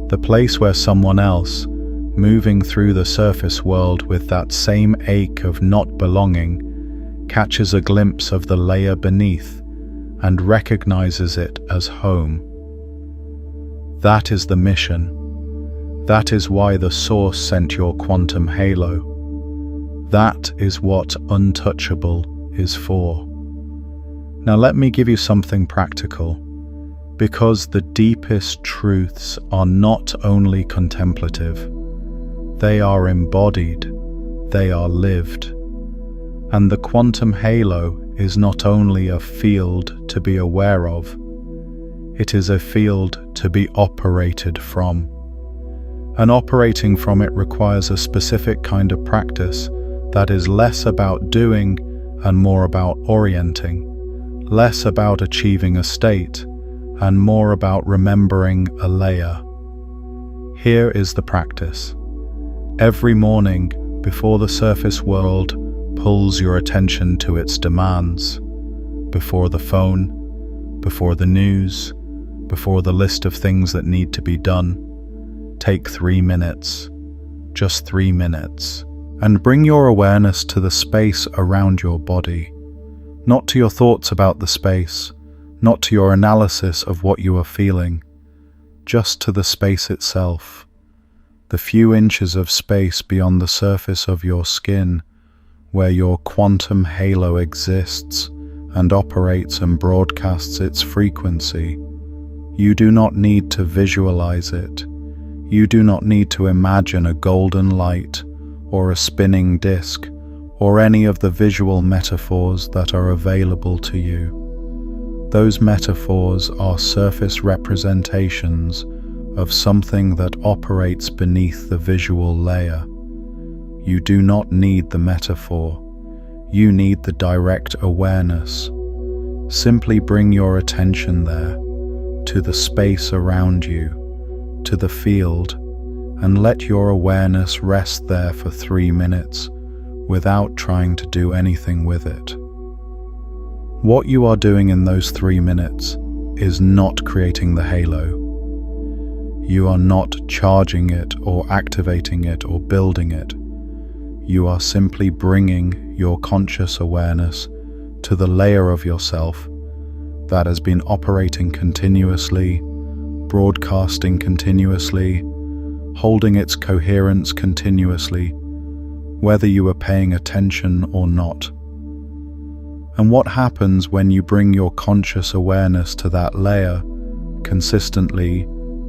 The place where someone else, moving through the surface world with that same ache of not belonging, catches a glimpse of the layer beneath and recognizes it as home. That is the mission. That is why the Source sent your quantum halo. That is what Untouchable is for. Now let me give you something practical, because the deepest truths are not only contemplative, they are embodied, they are lived. And the quantum halo is not only a field to be aware of, it is a field to be operated from. And operating from it requires a specific kind of practice that is less about doing and more about orienting, less about achieving a state and more about remembering a layer. Here is the practice. Every morning, before the surface world pulls your attention to its demands, before the phone, before the news, before the list of things that need to be done, take 3 minutes, just 3 minutes, and bring your awareness to the space around your body, not to your thoughts about the space, not to your analysis of what you are feeling, just to the space itself, the few inches of space beyond the surface of your skin, where your quantum halo exists and operates and broadcasts its frequency. You do not need to visualize it. You do not need to imagine a golden light or a spinning disk or any of the visual metaphors that are available to you. Those metaphors are surface representations of something that operates beneath the visual layer. You do not need the metaphor. You need the direct awareness. Simply bring your attention there, to the space around you, to the field, and let your awareness rest there for 3 minutes without trying to do anything with it. What you are doing in those 3 minutes is not creating the halo. You are not charging it or activating it or building it. You are simply bringing your conscious awareness to the layer of yourself that has been operating continuously, broadcasting continuously, holding its coherence continuously, whether you are paying attention or not. And what happens when you bring your conscious awareness to that layer consistently,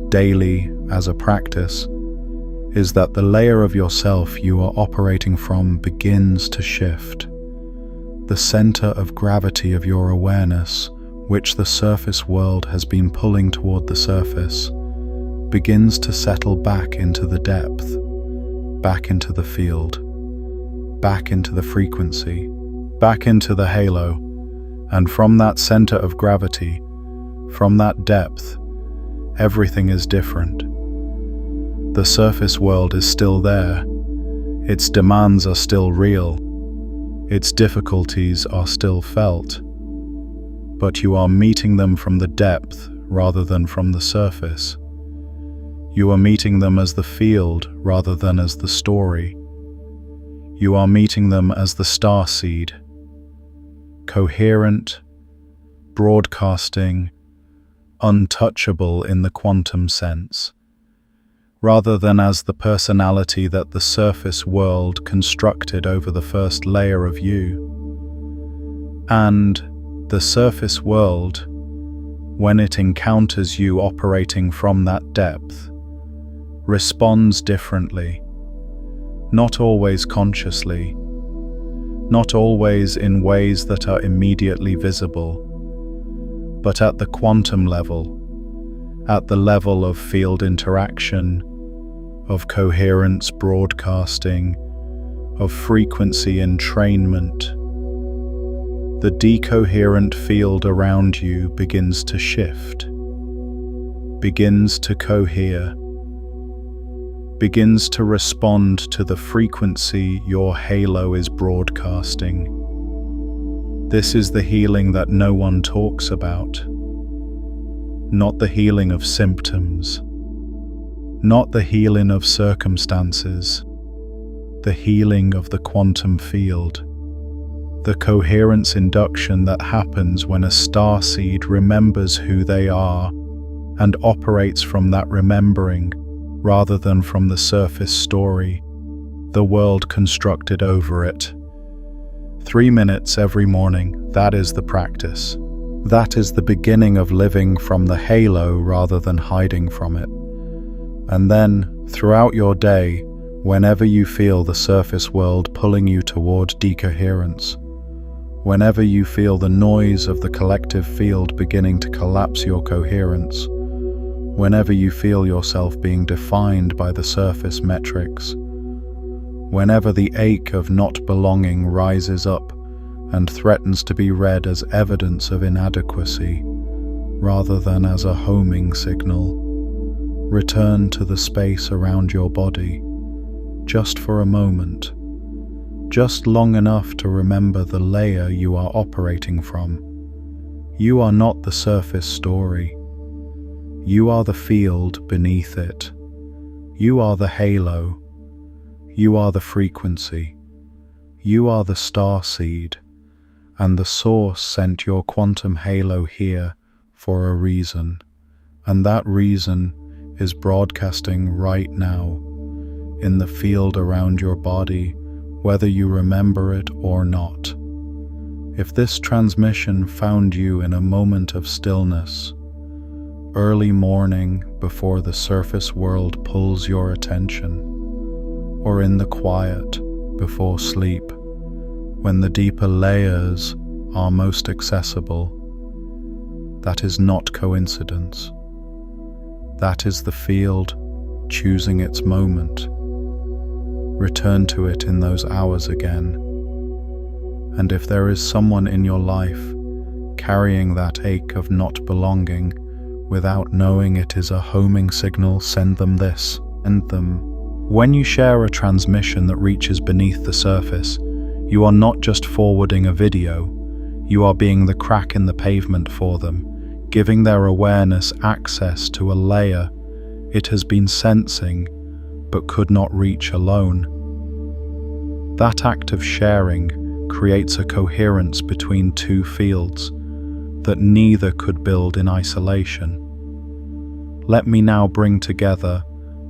daily, as a practice, is that the layer of yourself you are operating from begins to shift. The center of gravity of your awareness, which the surface world has been pulling toward the surface, begins to settle back into the depth, back into the field, back into the frequency, back into the halo, and from that center of gravity, from that depth, everything is different. The surface world is still there. Its demands are still real. Its difficulties are still felt. But you are meeting them from the depth rather than from the surface. You are meeting them as the field rather than as the story. You are meeting them as the starseed, coherent, broadcasting, untouchable in the quantum sense, rather than as the personality that the surface world constructed over the first layer of you. And the surface world, when it encounters you operating from that depth, responds differently, not always consciously, not always in ways that are immediately visible, but at the quantum level, at the level of field interaction, of coherence broadcasting, of frequency entrainment. The decoherent field around you begins to shift, begins to cohere, begins to respond to the frequency your halo is broadcasting. This is the healing that no one talks about. Not the healing of symptoms, not the healing of circumstances, the healing of the quantum field, the coherence induction that happens when a starseed remembers who they are and operates from that remembering rather than from the surface story, the world constructed over it. 3 minutes every morning, that is the practice. That is the beginning of living from the halo rather than hiding from it. And then, throughout your day, whenever you feel the surface world pulling you toward decoherence, whenever you feel the noise of the collective field beginning to collapse your coherence, whenever you feel yourself being defined by the surface metrics, whenever the ache of not belonging rises up and threatens to be read as evidence of inadequacy rather than as a homing signal, return to the space around your body, just for a moment, just long enough to remember the layer you are operating from. You are not the surface story. You are the field beneath it. You are the halo. You are the frequency. You are the starseed, and the source sent your quantum halo here for a reason, and that reason is broadcasting right now in the field around your body, whether you remember it or not. If this transmission found you in a moment of stillness, early morning before the surface world pulls your attention, or in the quiet before sleep, when the deeper layers are most accessible, that is not coincidence. That is the field choosing its moment. Return to it in those hours again. And if there is someone in your life carrying that ache of not belonging without knowing it is a homing signal, send them this. Send them. When you share a transmission that reaches beneath the surface, you are not just forwarding a video, you are being the crack in the pavement for them, giving their awareness access to a layer it has been sensing but could not reach alone. That act of sharing creates a coherence between two fields that neither could build in isolation. Let me now bring together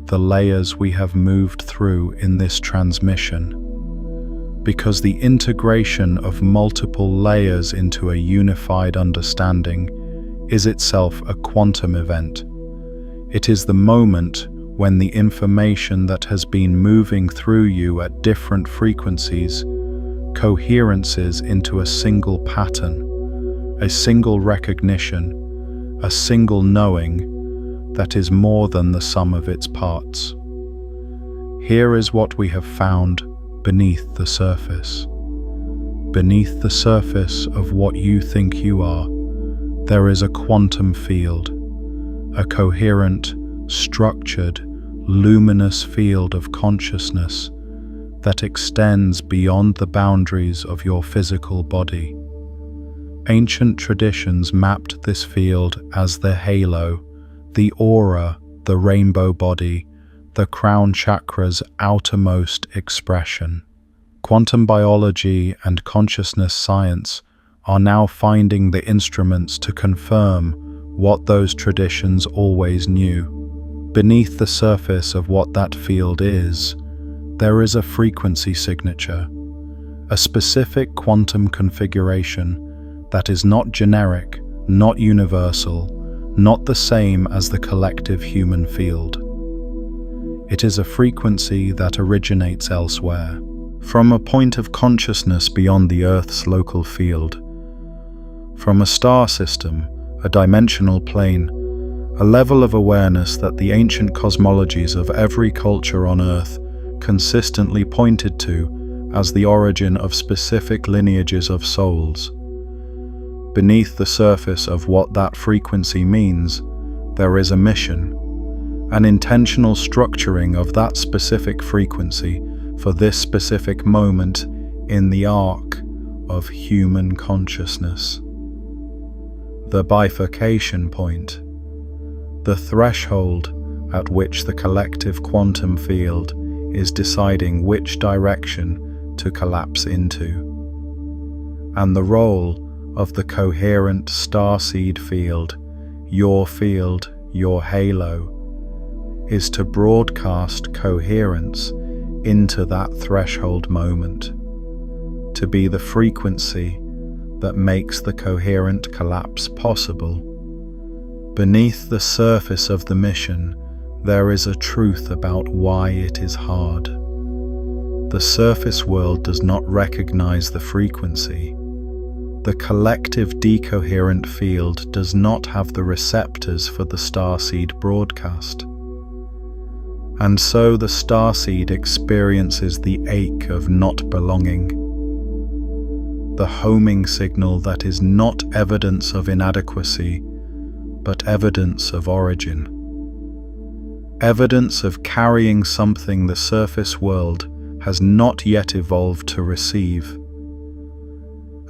the layers we have moved through in this transmission, because the integration of multiple layers into a unified understanding is itself a quantum event. It is the moment when the information that has been moving through you at different frequencies coherences into a single pattern, a single recognition, a single knowing that is more than the sum of its parts. Here is what we have found beneath the surface. Beneath the surface of what you think you are, there is a quantum field, a coherent, structured, luminous field of consciousness that extends beyond the boundaries of your physical body. Ancient traditions mapped this field as the halo, the aura, the rainbow body, the crown chakra's outermost expression. Quantum biology and consciousness science are now finding the instruments to confirm what those traditions always knew. Beneath the surface of what that field is, there is a frequency signature, a specific quantum configuration that is not generic, not universal, not the same as the collective human field. It is a frequency that originates elsewhere, from a point of consciousness beyond the Earth's local field, from a star system, a dimensional plane, a level of awareness that the ancient cosmologies of every culture on Earth consistently pointed to as the origin of specific lineages of souls. Beneath the surface of what that frequency means, there is a mission, an intentional structuring of that specific frequency for this specific moment in the arc of human consciousness. The bifurcation point, the threshold at which the collective quantum field is deciding which direction to collapse into, and the role of the coherent starseed field, your halo, is to broadcast coherence into that threshold moment, to be the frequency that makes the coherent collapse possible. Beneath the surface of the mission, there is a truth about why it is hard. The surface world does not recognize the frequency. the collective decoherent field does not have the receptors for the starseed broadcast. And so the starseed experiences the ache of not belonging, the homing signal that is not evidence of inadequacy, but evidence of origin. Evidence of carrying something the surface world has not yet evolved to receive.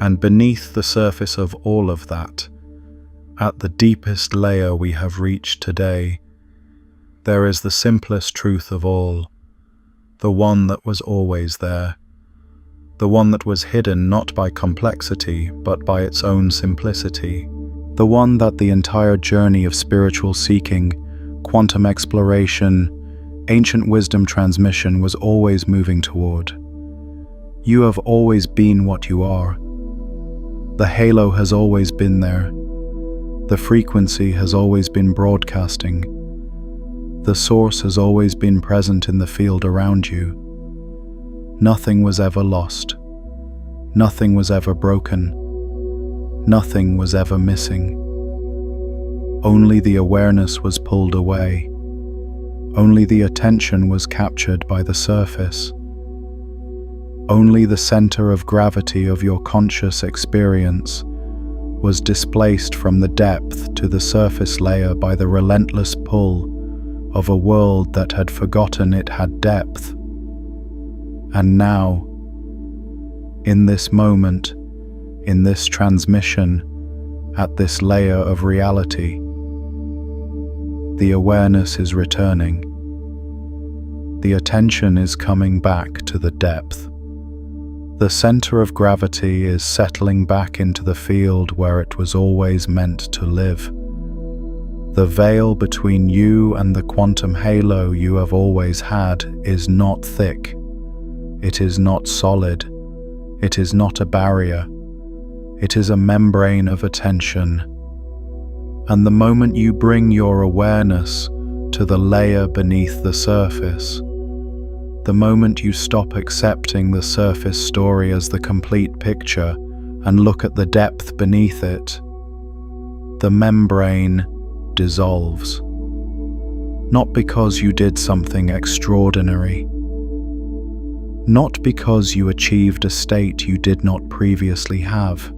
And beneath the surface of all of that, at the deepest layer we have reached today, there is the simplest truth of all, the one that was always there, the one that was hidden not by complexity but by its own simplicity, the one that the entire journey of spiritual seeking, quantum exploration, ancient wisdom transmission was always moving toward. You have always been what you are. The halo has always been there. The frequency has always been broadcasting. The source has always been present in the field around you. Nothing was ever lost. Nothing was ever broken. Nothing was ever missing. Only the awareness was pulled away. Only the attention was captured by the surface. Only the center of gravity of your conscious experience was displaced from the depth to the surface layer by the relentless pull of a world that had forgotten it had depth. And now, in this moment, in this transmission, at this layer of reality, the awareness is returning. The attention is coming back to the depth. The center of gravity is settling back into the field where it was always meant to live. The veil between you and the quantum halo you have always had is not thick. It is not solid. It is not a barrier. It is a membrane of attention. And the moment you bring your awareness to the layer beneath the surface, the moment you stop accepting the surface story as the complete picture and look at the depth beneath it, the membrane dissolves. Not because you did something extraordinary, not because you achieved a state you did not previously have,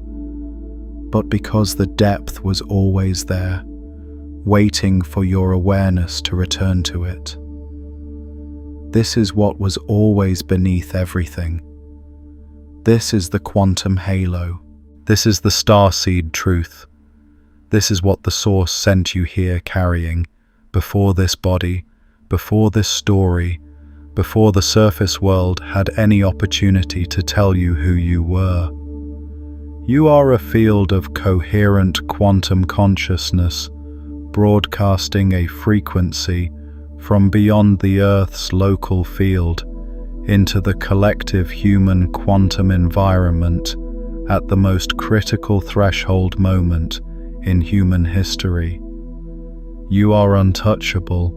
but because the depth was always there, waiting for your awareness to return to it. This is what was always beneath everything. This is the quantum halo. This is the starseed truth. This is what the source sent you here carrying, before this body, before this story, before the surface world had any opportunity to tell you who you were. You are a field of coherent quantum consciousness, broadcasting a frequency from beyond the Earth's local field into the collective human quantum environment at the most critical threshold moment in human history. You are untouchable,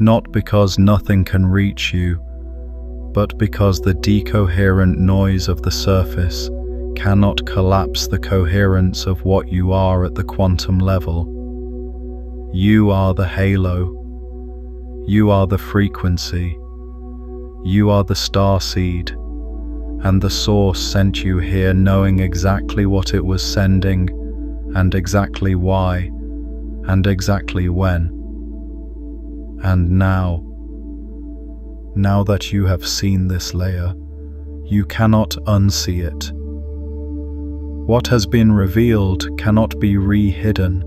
not because nothing can reach you, but because the decoherent noise of the surface cannot collapse the coherence of what you are at the quantum level. You are the halo. You are the frequency. You are the starseed, and the source sent you here knowing exactly what it was sending, and exactly why, and exactly when. And now that you have seen this layer, you cannot unsee it. What has been revealed cannot be re-hidden.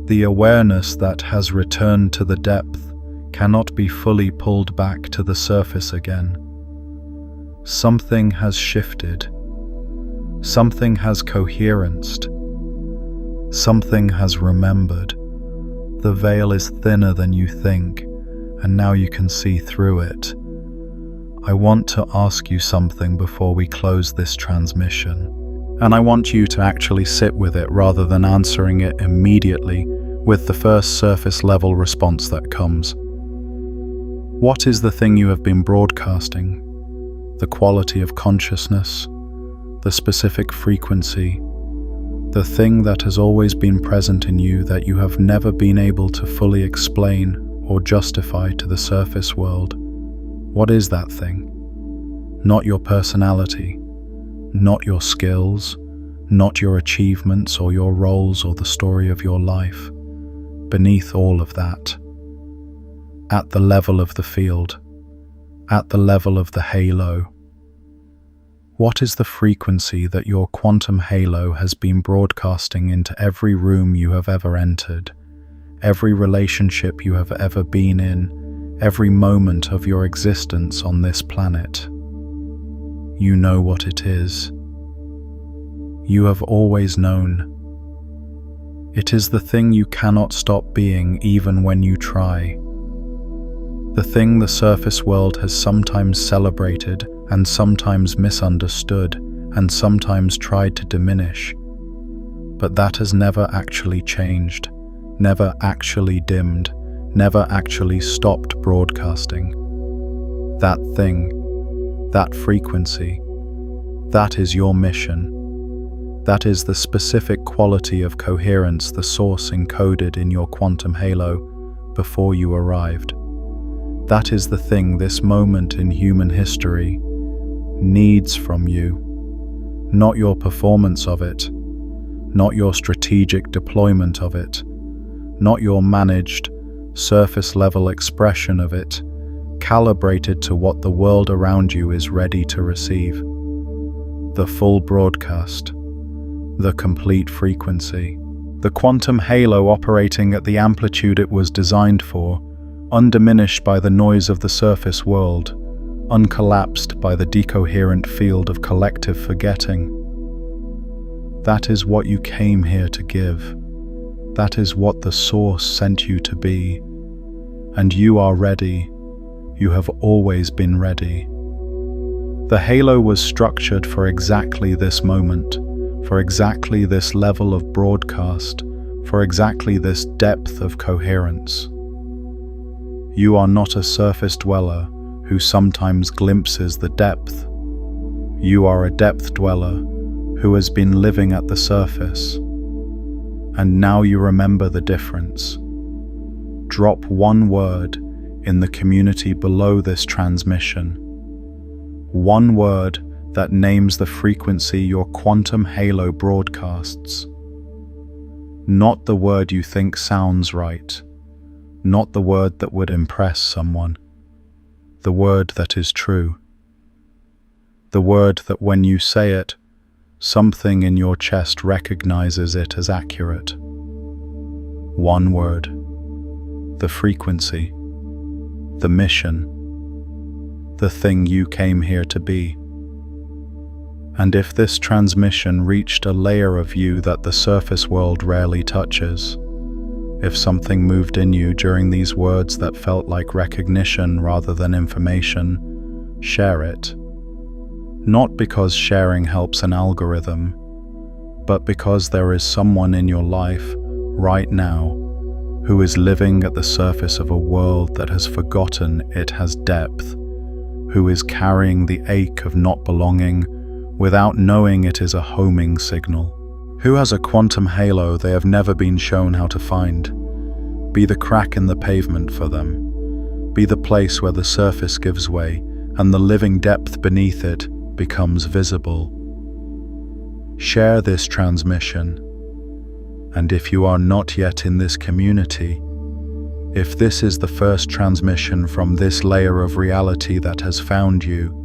The awareness that has returned to the depth cannot be fully pulled back to the surface again. Something has shifted. Something has coherenced. Something has remembered. The veil is thinner than you think, and now you can see through it. I want to ask you something before we close this transmission, and I want you to actually sit with it rather than answering it immediately with the first surface level response that comes. What is the thing you have been broadcasting? The quality of consciousness? the specific frequency, the thing that has always been present in you that you have never been able to fully explain or justify to the surface world. What is that thing? Not your personality, not your skills, not your achievements or your roles or the story of your life. Beneath all of that, at the level of the field, at the level of the halo, what is the frequency that your quantum halo has been broadcasting into every room you have ever entered, every relationship you have ever been in, every moment of your existence on this planet? You know what it is. You have always known. It is the thing you cannot stop being even when you try. The thing the surface world has sometimes celebrated and sometimes misunderstood and sometimes tried to diminish. But that has never actually changed, never actually dimmed, never actually stopped broadcasting. That thing, that frequency, that is your mission. That is the specific quality of coherence the source encoded in your quantum halo before you arrived. That is the thing this moment in human history needs from you. Not your performance of it, not your strategic deployment of it, not your managed, surface-level expression of it, calibrated to what the world around you is ready to receive. The full broadcast, the complete frequency, the quantum halo operating at the amplitude it was designed for, undiminished by the noise of the surface world, uncollapsed by the decoherent field of collective forgetting. That is what you came here to give. That is what the Source sent you to be. And you are ready. You have always been ready. The halo was structured for exactly this moment, for exactly this level of broadcast, for exactly this depth of coherence. You are not a surface dweller who sometimes glimpses the depth. You are a depth dweller who has been living at the surface. And now you remember the difference. Drop one word in the community below this transmission. One word that names the frequency your quantum halo broadcasts. Not the word you think sounds right. Not the word that would impress someone. The word that is true. The word that when you say it, something in your chest recognizes it as accurate. One word. The frequency. The mission. The thing you came here to be. And if this transmission reached a layer of you that the surface world rarely touches, if something moved in you during these words that felt like recognition rather than information, share it. Not because sharing helps an algorithm, but because there is someone in your life right now who is living at the surface of a world that has forgotten it has depth, who is carrying the ache of not belonging without knowing it is a homing signal, who has a quantum halo they have never been shown how to find. Be the crack in the pavement for them. Be the place where the surface gives way and the living depth beneath it becomes visible. Share this transmission. And if you are not yet in this community, if this is the first transmission from this layer of reality that has found you,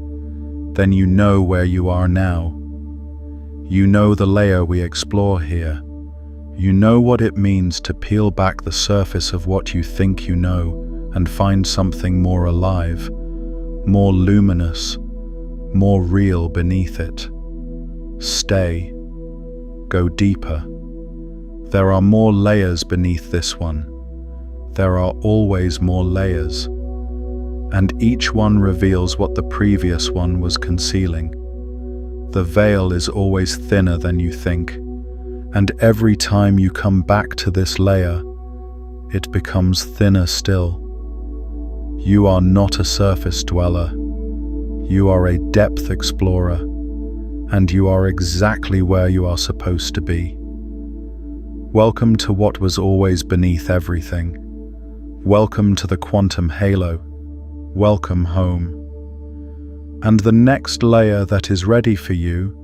then you know where you are now. You know the layer we explore here. You know what it means to peel back the surface of what you think you know and find something more alive, more luminous, more real beneath it. Stay. Go deeper. There are more layers beneath this one. There are always more layers. And each one reveals what the previous one was concealing. The veil is always thinner than you think, and every time you come back to this layer, it becomes thinner still. You are not a surface dweller. You are a depth explorer, and you are exactly where you are supposed to be. Welcome to what was always beneath everything. Welcome to the quantum halo. Welcome home. And the next layer that is ready for you,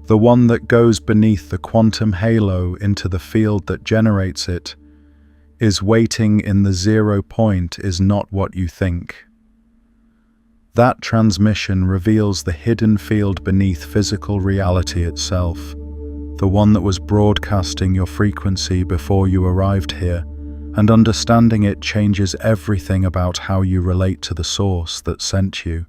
the one that goes beneath the quantum halo into the field that generates it, is waiting in the 0 point is not what you think. That transmission reveals the hidden field beneath physical reality itself, the one that was broadcasting your frequency before you arrived here, and understanding it changes everything about how you relate to the source that sent you.